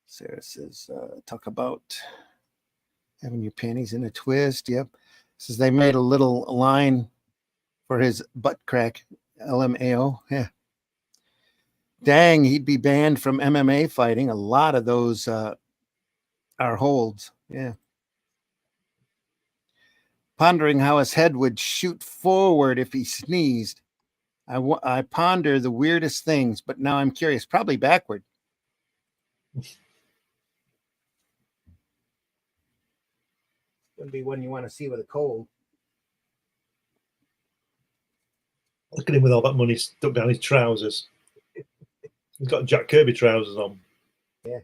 A: Sarah says, talk about having your panties in a twist. Yep. Says they made a little line for his butt crack. LMAO. Yeah. Dang, he'd be banned from MMA fighting. A lot of those are holds. Yeah. Pondering how his head would shoot forward if he sneezed. I ponder the weirdest things, but now I'm curious. Probably backward. Wouldn't be one you want to see with a cold.
C: Look at him with all that money stuck down his trousers. He's got Jack Kirby trousers on.
A: Yeah.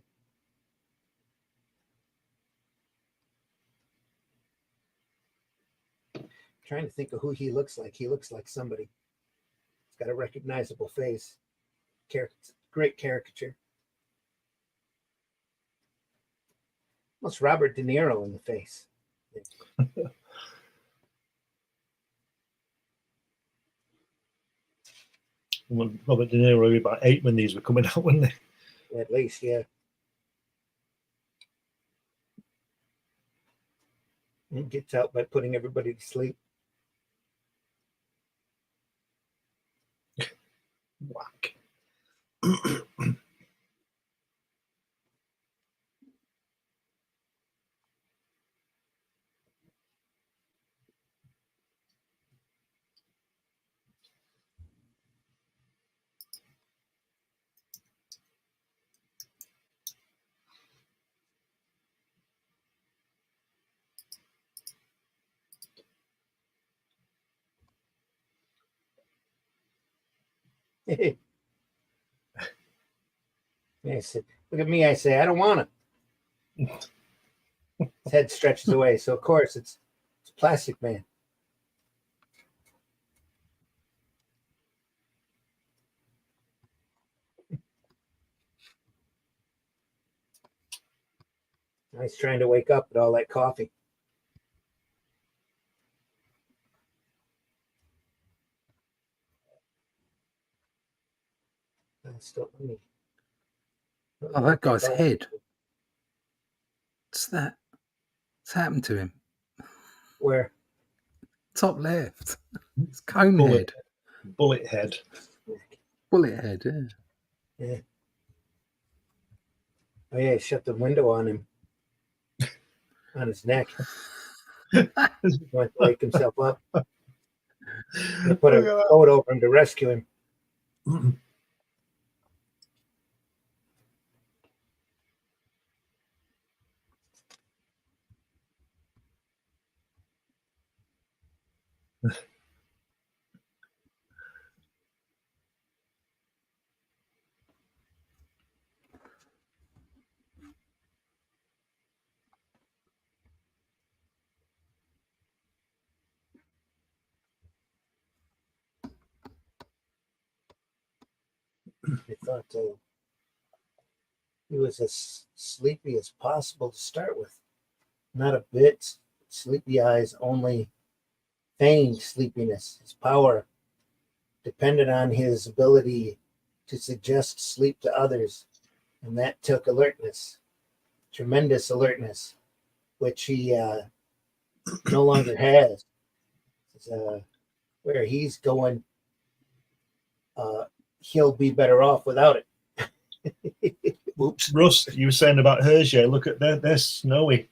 A: Trying to think of who he looks like. He looks like somebody. He's got a recognizable face. Great caricature. Almost Robert De Niro in the face.
C: Robert De Niro would be about 8 when these were coming out, wouldn't they?
A: At least, yeah. He gets out by putting everybody to sleep.
C: Whack.
A: I said, look at me. I say, I don't want to. His head stretches away. So, of course, it's Plastic Man. He's trying to wake up with all that coffee.
B: Oh, that guy's head. What's that? What's happened to him?
A: Where?
B: Top left. It's cone
C: Bullet.
B: head.
C: Bullet head.
B: Bullet head, yeah.
A: Yeah. Oh, yeah, he shut the window on him. On his neck. Went to wake himself up. They put a coat over him to rescue him. I thought he was as sleepy as possible to start with. Not a bit sleepy eyes, only feigned sleepiness. His power depended on his ability to suggest sleep to others, and that took alertness, tremendous alertness, which he no longer has. Where he's going, he'll be better off without it. Oops.
C: Russ, you were saying about Hergé. Look at they're snowy,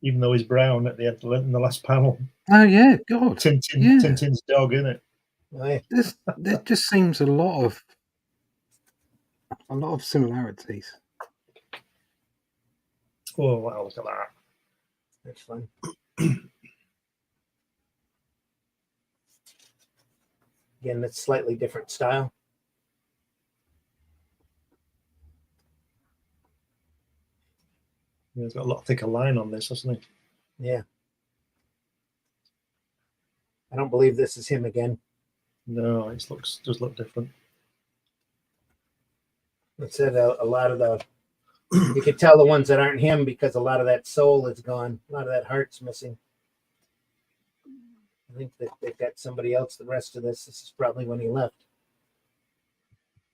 C: even though he's brown at the end in the last panel.
B: Oh yeah, God.
C: Tintin's dog, isn't it?
A: Right.
B: There just seems a lot of similarities.
C: Oh wow, look at that.
A: That's fun. Again, it's slightly different style.
C: He's got a lot thicker line on this, hasn't he?
A: Yeah. I don't believe this is him again.
C: No, it does look different.
A: It said a lot of the, you could tell the ones that aren't him because a lot of that soul is gone. A lot of that heart's missing. I think that they've got somebody else the rest of this. This is probably when he left.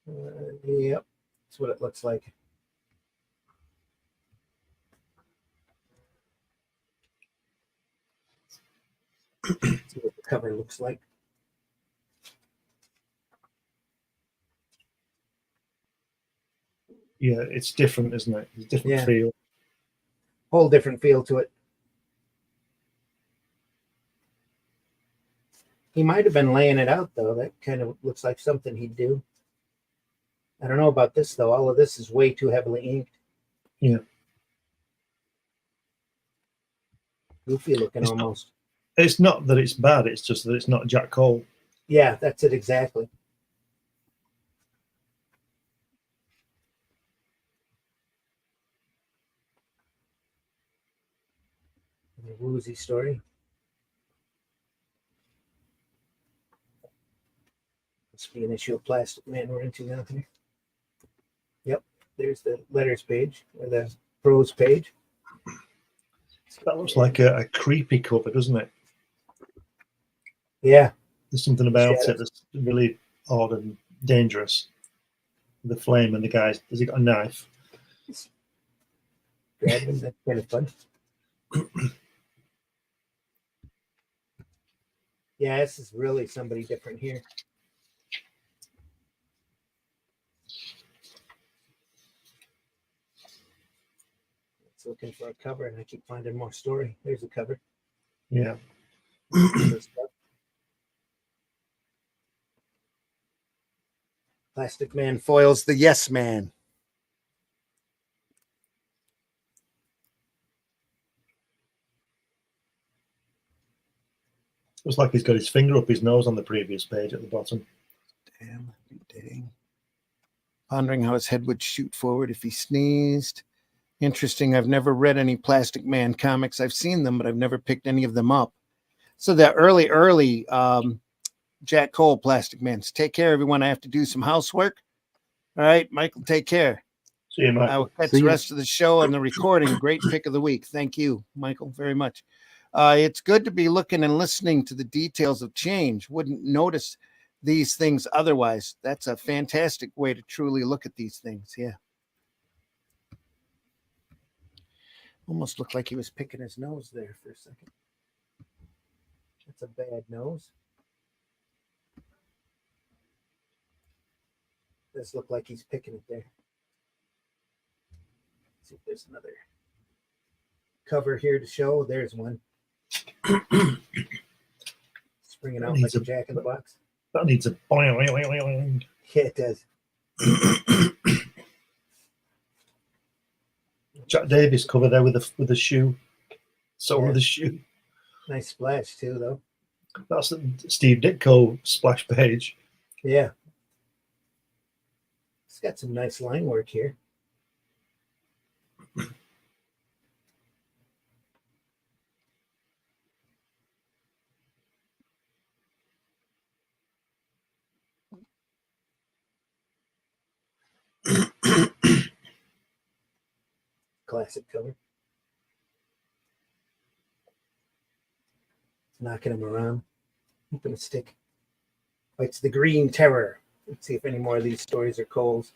A: Yep, that's what it looks like. See what the cover looks like.
C: Yeah, it's different, isn't it? It's a different feel.
A: Whole different feel to it. He might have been laying it out, though. That kind of looks like something he'd do. I don't know about this, though. All of this is way too heavily inked.
C: Yeah.
A: Goofy looking almost.
C: It's not that it's bad. It's just that it's not Jack Cole.
A: Yeah, that's it exactly. The woozy story. Must be an issue of Plastic Man we're into now. Yep, there's the letters page, or the prose page.
C: That looks like a creepy cover, doesn't it?
A: Yeah.
C: There's something about it that's really odd and dangerous. The flame and the guy, has he got a knife?
A: Grab him, that's kind of fun. Yeah, this is really somebody different here. It's looking for a cover, and I keep finding more story. There's a cover.
C: Yeah.
A: Plastic Man foils the Yes Man.
C: Looks like he's got his finger up his nose on the previous page at the bottom.
A: Damn, dang. Pondering how his head would shoot forward if he sneezed. Interesting. I've never read any Plastic Man comics. I've seen them, but I've never picked any of them up. So the early Jack Cole Plastic Man. So take care, everyone. I have to do some housework. All right, Michael, take care.
C: See you, Michael.
A: I will catch the rest of the show and the recording. Great pick of the week. Thank you, Michael, very much. It's good to be looking and listening to the details of change. Wouldn't notice these things otherwise. That's a fantastic way to truly look at these things. Yeah. Almost looked like he was picking his nose there for a second. That's a bad nose. Does look like he's picking it there. Let's see if there's another cover here to show. There's one. Springing out like a Jack in the Box.
C: That needs a boing.
A: Yeah, it does.
C: Jack Davis cover there with the shoe. Sole of the shoe.
A: Nice splash too, though.
C: That's the Steve Ditko splash page.
A: Yeah. It's got some nice line work here. classic cover. Knocking him around. Keeping a stick. Fights the Green Terror. Let's see if any more of these stories are Cole's.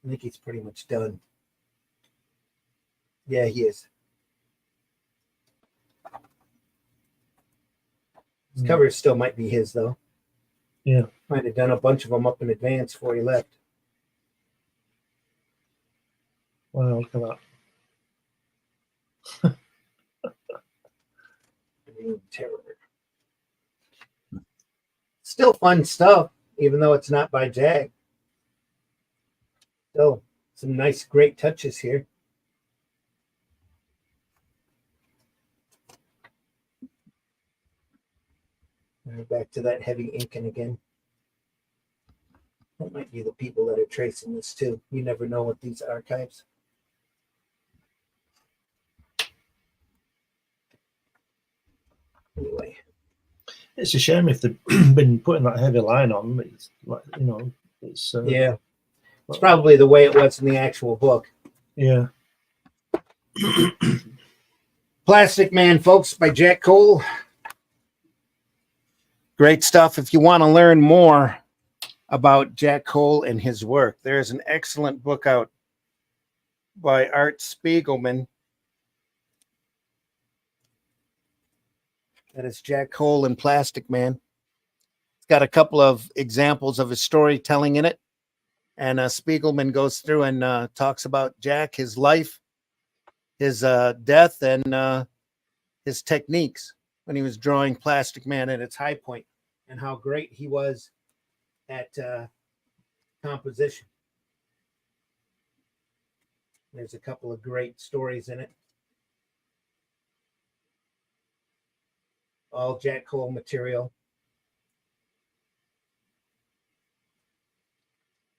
A: I think he's pretty much done. Yeah, he is. His covers still might be his, though.
C: Yeah.
A: Might have done a bunch of them up in advance before he left.
C: Wow, look at that.
A: Green Terror. Still fun stuff, even though it's not by Jag. Still some nice, great touches here. Back to that heavy inking again. That might be the people that are tracing this too. You never know with these archives. Anyway,
C: it's a shame if they've been putting that heavy line on. It's like, you know, it's
A: yeah, it's probably the way it was in the actual book.
C: Yeah.
A: Plastic Man, folks, by Jack Cole. Great stuff. If you want to learn more about Jack Cole and his work, there's an excellent book out by Art Spiegelman. That is Jack Cole and Plastic Man. It's got a couple of examples of his storytelling in it. And Spiegelman goes through and talks about Jack, his life, his death, and his techniques when he was drawing Plastic Man at its high point, and how great he was at composition. There's a couple of great stories in it. All Jack Cole material.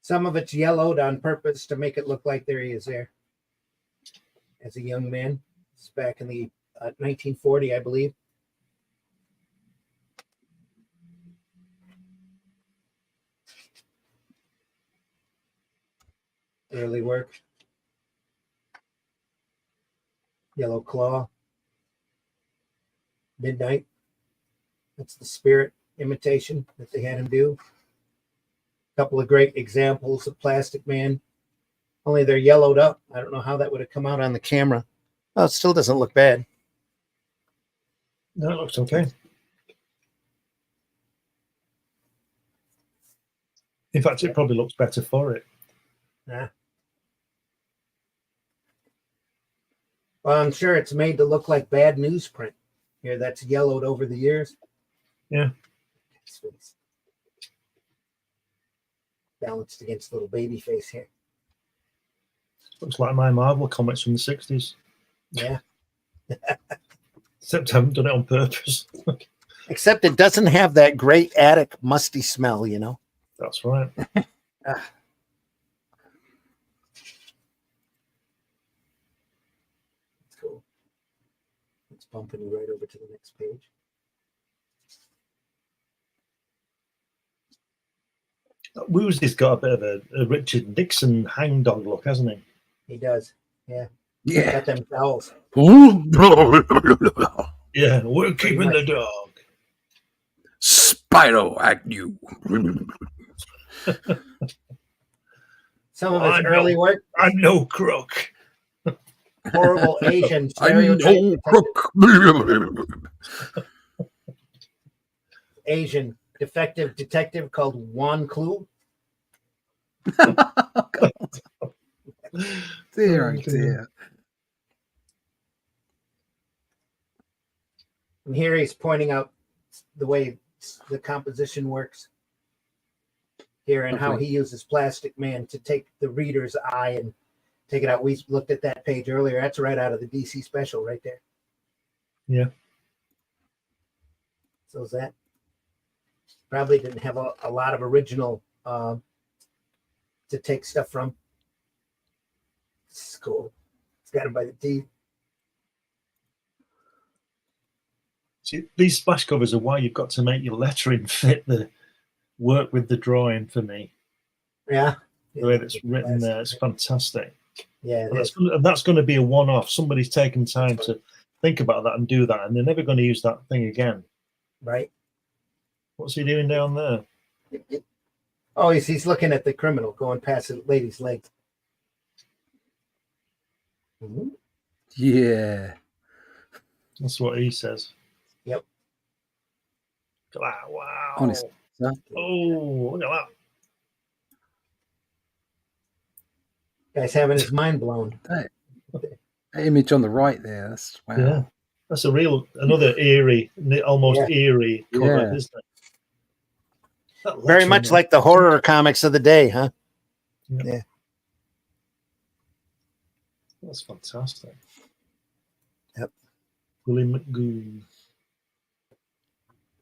A: Some of it's yellowed on purpose to make it look like there he is there as a young man. It's back in the 1940, I believe. Early work. Yellow Claw. Midnight. That's the Spirit imitation that they had him do. A couple of great examples of Plastic Man. Only they're yellowed up. I don't know how that would have come out on the camera. Oh, it still doesn't look bad.
C: No, it looks okay. In fact, it probably looks better for it.
A: Nah. Well, I'm sure it's made to look like bad newsprint. Here, that's yellowed over the years.
C: Yeah.
A: Balanced against little baby face here.
C: Looks like my Marvel comics from the 60s.
A: Yeah.
C: Except I haven't done it on purpose.
A: Except it doesn't have that great attic musty smell, you know.
C: That's right.
A: That's cool. It's bumping you right over to the next page.
C: Woozy's got a bit of a Richard Nixon hangdog look, hasn't he?
A: He does. Yeah.
B: Yeah.
A: Got them towels.
C: Yeah, we're keeping the dog.
B: Spyro at you.
A: Some of his early work.
C: I'm no crook.
A: Horrible Asian
B: I'm
A: stereotype.
B: no crook.
A: Asian defective detective called Wan Clue.
B: Dear, oh dear.
A: And here he's pointing out the way the composition works here and how he uses Plastic Man to take the reader's eye and take it out. We looked at that page earlier. That's right out of the DC special right there.
C: Yeah.
A: So is that probably didn't have a lot of original to take stuff from. This is cool. It's got him by the teeth.
C: See, these splash covers are why you've got to make your lettering fit the work with the drawing for me.
A: Yeah.
C: The way that's written there, it's fantastic.
A: Yeah,
C: And that's going to be a one-off. Somebody's taken time to think about that and do that, and they're never going to use that thing again.
A: right.
C: What's he doing down there?
A: Oh, he's looking at the criminal going past the lady's legs. Mhm.
B: Yeah.
C: That's what he says.
A: Yep.
C: Look at that. Wow.
B: Honest.
C: Oh, look at that.
A: Guy's having his mind blown.
B: That image on the right there. That's wow.
C: Yeah. That's another eerie, almost eerie cover,
B: Yeah.
C: isn't it? That
A: Very
C: lettering
A: much
C: is-
A: like the horror comics of the day, huh?
C: That's fantastic.
A: Yep.
C: Willie McGoo.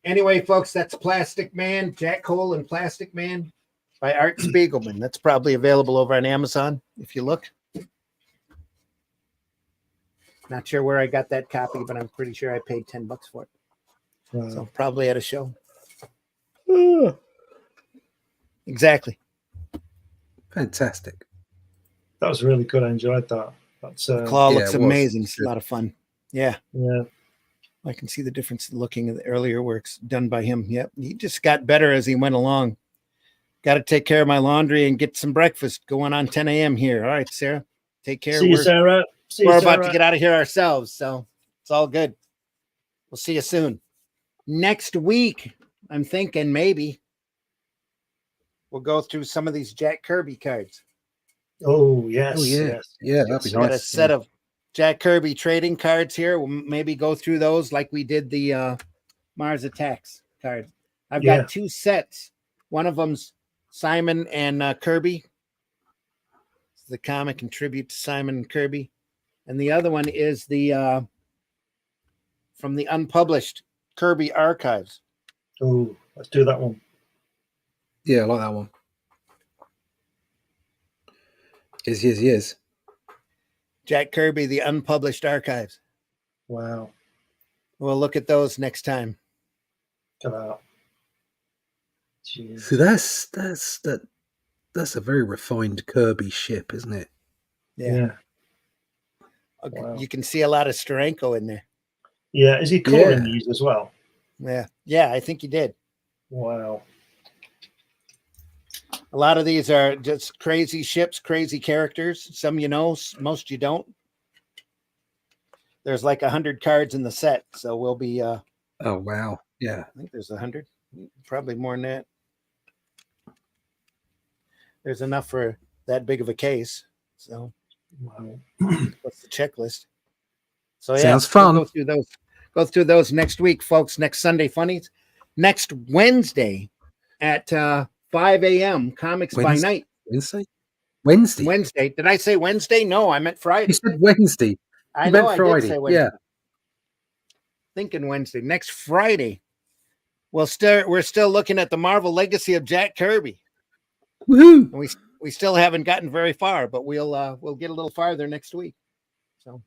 A: Anyway, folks, that's Plastic Man, Jack Cole and Plastic Man by Art Spiegelman. That's probably available over on Amazon if you look. Not sure where I got that copy, but I'm pretty sure I paid $10 for it.
C: Wow.
A: So probably at a show. Exactly.
B: Fantastic.
C: That was really good. I enjoyed that. That's
A: Claw
B: yeah,
A: looks
B: it was.
A: amazing. It's a lot of fun. Yeah.
C: yeah.
A: I can see the difference looking at the earlier works done by him. Yep. He just got better as he went along. Got to take care of my laundry and get some breakfast going on 10 a.m. here. All right, Sarah. Take care.
C: See you, Sarah. See you,
A: We're
C: Sarah.
A: about to get out of here ourselves, so it's all good. We'll see you soon. Next week, I'm thinking maybe we'll go through some of these Jack Kirby cards.
C: Oh, yes.
B: Oh yeah.
C: Yes.
B: Yeah, that'd be
A: So got a
B: nice.
A: set of Jack Kirby trading cards here. We'll maybe go through those like we did the Mars Attacks card. I've
C: Yeah.
A: got two sets. One of them's Simon and Kirby. It's the comic and tribute to Simon and Kirby. And the other one is the from the unpublished Kirby archives.
C: Oh, let's do that one.
B: Yeah, I like that one. Yes.
A: Jack Kirby, the unpublished archives.
C: Wow.
A: We'll look at those next time.
C: Look at that. Jeez.
B: So that's a very refined Kirby ship, isn't it?
C: Yeah.
A: Okay,
C: Wow.
A: you can see a lot of Steranko in there.
C: Yeah. Is he coloring
B: Yeah.
C: these as well?
A: Yeah, I think you did.
C: Wow.
A: A lot of these are just crazy ships, crazy characters. Some you know, most you don't. There's like 100 cards in the set, so we'll be.
B: Oh wow. Yeah.
A: I think there's 100, probably more than that. There's enough for that big of a case. So,
C: Wow.
A: what's the checklist? So yeah,
B: Sounds fun.
A: We'll go through those next week, folks. Next Sunday Funnies. Next Wednesday at 5 a.m. Comics by Night.
B: Wednesday.
A: Did I say Wednesday? No, I meant Friday.
B: You said Wednesday.
A: I
B: You
A: know
B: meant
A: I
B: Friday.
A: did say Wednesday.
B: Yeah.
A: Thinking Wednesday. Next Friday. We're still looking at the Marvel Legacy of Jack Kirby.
B: Woohoo!
A: And we still haven't gotten very far, but we'll get a little farther next week. So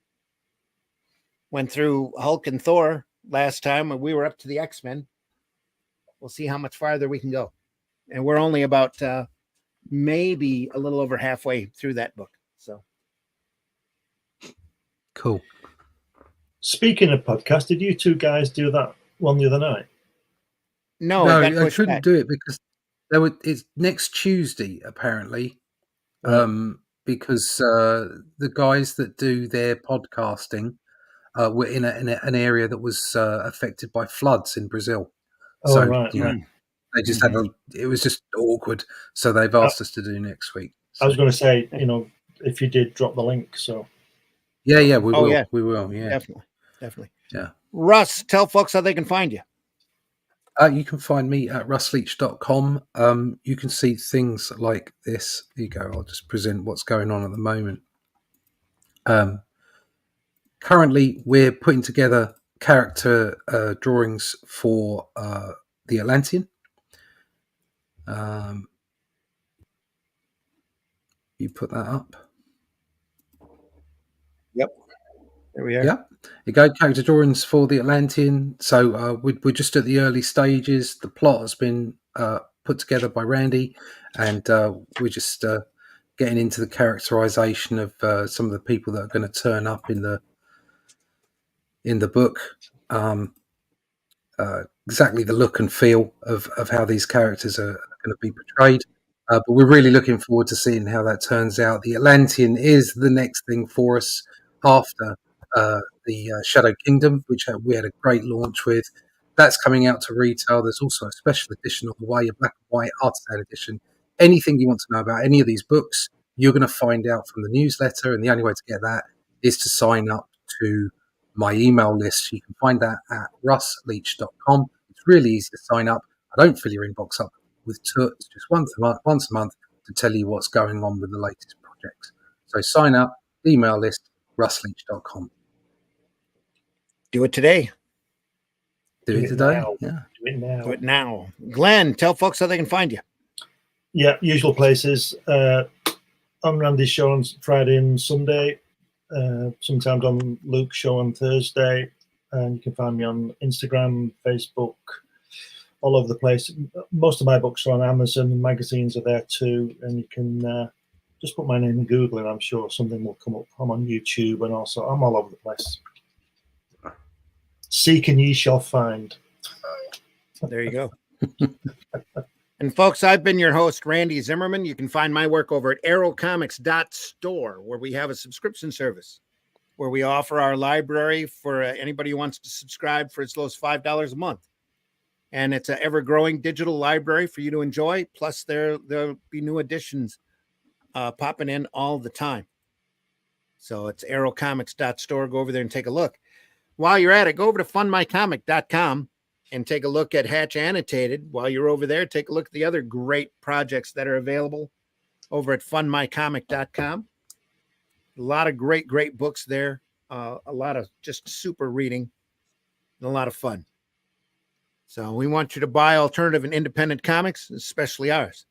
A: went through Hulk and Thor last time, and we were up to the X-Men. We'll see how much farther we can go. And we're only about maybe a little over halfway through that book. So
B: Cool.
C: Speaking of podcast, did you two guys do that one the other night?
A: no,
B: No,
A: it got
B: I
A: pushed
B: couldn't
A: back.
B: do it because it's next Tuesday apparently.
C: Right.
B: Because the guys that do their podcasting were in an area that was affected by floods in Brazil.
C: Oh,
B: So
C: right.
B: you know, they just had it was just awkward. So they've asked us to do next week.
C: I was
B: So,
C: going to say, if you did, drop the link. So
B: yeah, we
A: Oh,
B: will.
A: yeah.
B: We will. Yeah.
A: Definitely.
B: Yeah.
A: Russ, tell folks how they can find you.
B: You can find me at russleach.com. You can see things like this. There you go. I'll just present what's going on at the moment. Currently, we're putting together character drawings for the Atlantean. You put that up.
A: There we are.
B: Yeah, you go character drawings for the Atlantean. So we're just at the early stages. The plot has been put together by Randy, and we're just getting into the characterization of some of the people that are going to turn up in the book. Exactly the look and feel of how these characters are going to be portrayed. But we're really looking forward to seeing how that turns out. The Atlantean is the next thing for us after the Shadow Kingdom, which we had a great launch with. That's coming out to retail. There's also a special edition on the way, a black and white artisan edition. Anything you want to know about any of these books, you're going to find out from the newsletter. And the only way to get that is to sign up to my email list. You can find that at russleach.com. It's really easy to sign up. I don't fill your inbox up with toots, just once a month to tell you what's going on with the latest projects. So sign up, email list, russleach.com.
A: Do it today.
B: Do it today.
C: Now.
B: Yeah.
C: Do it now.
A: Do it now. Glenn, tell folks how they can find you.
C: Yeah, usual places. On Randy's show on Friday and Sunday. Sometimes on Luke's show on Thursday. And you can find me on Instagram, Facebook, all over the place. Most of my books are on Amazon. Magazines are there too. And you can just put my name in Google and I'm sure something will come up. I'm on YouTube and also I'm all over the place. Seek and ye shall find.
A: There you go. And folks, I've been your host, Randy Zimmerman. You can find my work over at arrowcomics.store, where we have a subscription service where we offer our library for anybody who wants to subscribe for as low as $5 a month. And it's an ever-growing digital library for you to enjoy. Plus, there'll be new editions popping in all the time. So it's arrowcomics.store. Go over there and take a look. While you're at it, go over to fundmycomic.com and take a look at Hatch Annotated. While you're over there, take a look at the other great projects that are available over at fundmycomic.com. A lot of great books there. A lot of just super reading and a lot of fun. So we want you to buy alternative and independent comics, especially ours.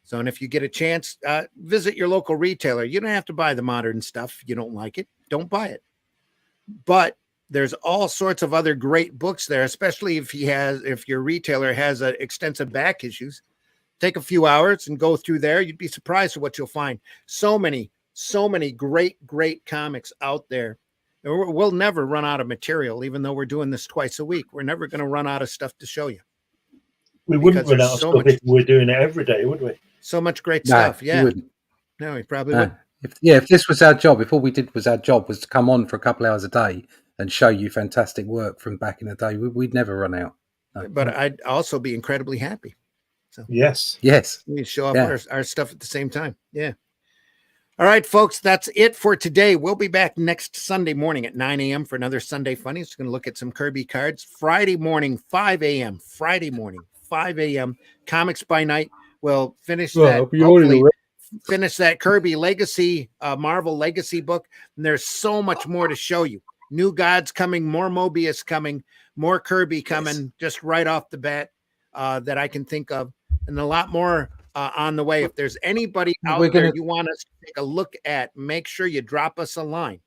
A: So, and if you get a chance, visit your local retailer. You don't have to buy the modern stuff. If you don't like it, don't buy it. But there's all sorts of other great books there, especially if your retailer has extensive back issues. Take a few hours and go through there. You'd be surprised at what you'll find. So many great comics out there. We'll never run out of material, even though we're doing this twice a week. We're never going to run out of stuff to show you.
C: We wouldn't run out of stuff if we were doing it every day, would we?
A: So much great stuff. Yeah. No, we probably wouldn't.
B: If this was our job, if all we did was our job was to come on for a couple hours a day and show you fantastic work from back in the day, we'd never run out. No.
A: But I'd also be incredibly happy. So
C: yes.
A: We show off our stuff at the same time. Yeah. All right, folks, that's it for today. We'll be back next Sunday morning at 9 a.m. for another Sunday Funnies. We're going to look at some Kirby cards. Friday morning, 5 a.m. Comics by Night. We'll finish that. Finish that Kirby Legacy, Marvel Legacy book. And there's so much more to show you. New Gods coming, more Mobius coming, more Kirby coming, just right off the bat that I can think of. And a lot more on the way. If there's anybody out there you want us to take a look at, make sure you drop us a line.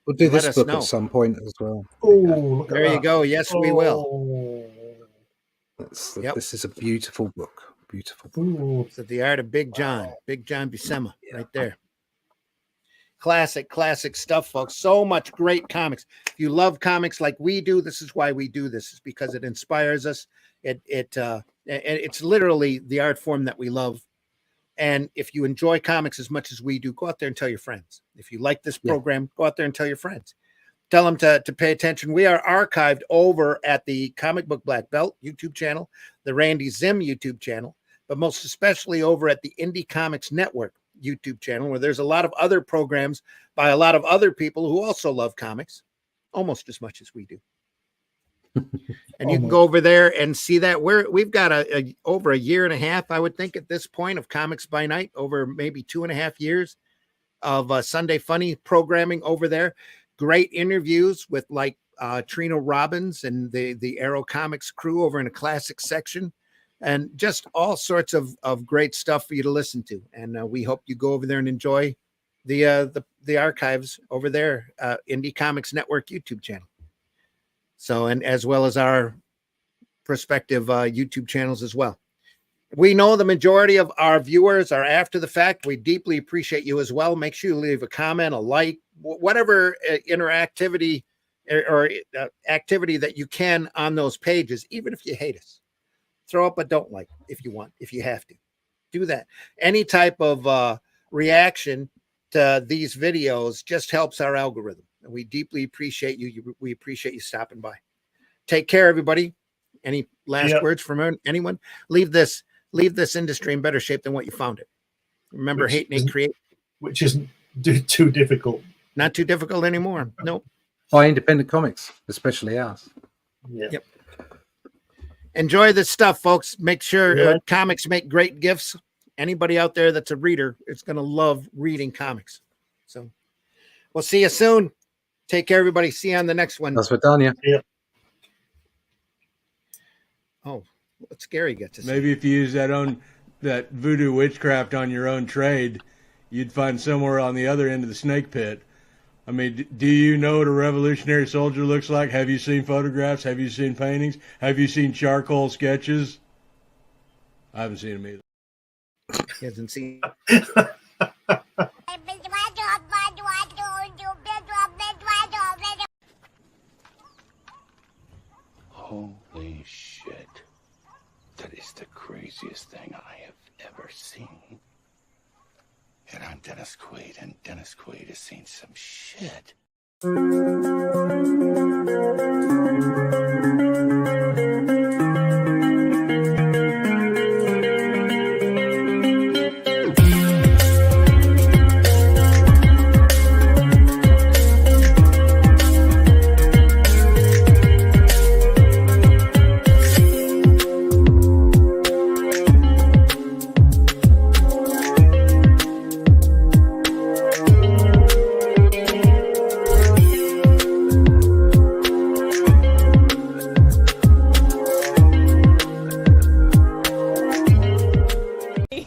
B: We'll do this book at some point as well.
C: Oh,
A: there you go. Yes, we will.
B: This is a beautiful book. Beautiful.
A: So The Art of Big John Buscema, right there. Classic stuff, folks. So much great comics. If you love comics like we do, this is why we do this. Is because it inspires us. It's literally the art form that we love. And if you enjoy comics as much as we do, go out there and tell your friends. If you like this program, go out there and tell your friends. Tell them to pay attention. We are archived over at the Comic Book Black Belt YouTube channel, the Randy Zim YouTube channel, but most especially over at the Indie Comics Network YouTube channel, where there's a lot of other programs by a lot of other people who also love comics almost as much as we do. And you can go over there and see that we've got over a year and a half, I would think, at this point, of Comics by Night, over maybe 2.5 years of Sunday Funny programming over there. Great interviews with like Trina Robbins and the Arrow Comics crew over in a classic section, and just all sorts of great stuff for you to listen to. And we hope you go over there and enjoy the archives over there, Indie Comics Network YouTube channel. So, and as well as our prospective YouTube channels as well. We know the majority of our viewers are after the fact. We deeply appreciate you as well. Make sure you leave a comment, a like, whatever interactivity or activity that you can on those pages, even if you hate us. Throw up a don't like if you want, if you have to. Do that. Any type of reaction to these videos just helps our algorithm. And we deeply appreciate you. We appreciate you stopping by. Take care, everybody. Any last words from anyone? Leave this industry in better shape than what you found it. Remember, hate and create.
C: Which isn't too difficult.
A: Not too difficult anymore. Nope.
B: By independent comics, especially ours.
C: Yeah.
A: Yep. Enjoy this stuff, folks. Make sure comics make great gifts. Anybody out there that's a reader is going to love reading comics. So we'll see you soon. Take care, everybody. See you on the next one.
B: That's what Danya.
C: Yeah.
A: Oh, what's Gary get to say?
E: Maybe if you use that voodoo witchcraft on your own trade, you'd find somewhere on the other end of the snake pit. I mean, do you know what a revolutionary soldier looks like? Have you seen photographs? Have you seen paintings? Have you seen charcoal sketches? I haven't seen them either.
A: He hasn't seen.
D: Holy shit. That is the craziest thing I have ever seen. And I'm Dennis Quaid, and Dennis Quaid has seen some shit.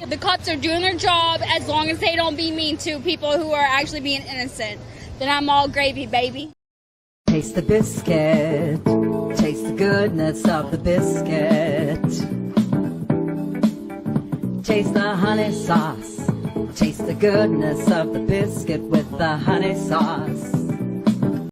F: The cops are doing their job as long as they don't be mean to people who are actually being innocent. Then I'm all gravy, baby.
G: Taste the biscuit. Taste the goodness of the biscuit. Taste the honey sauce. Taste the goodness of the biscuit with the honey sauce.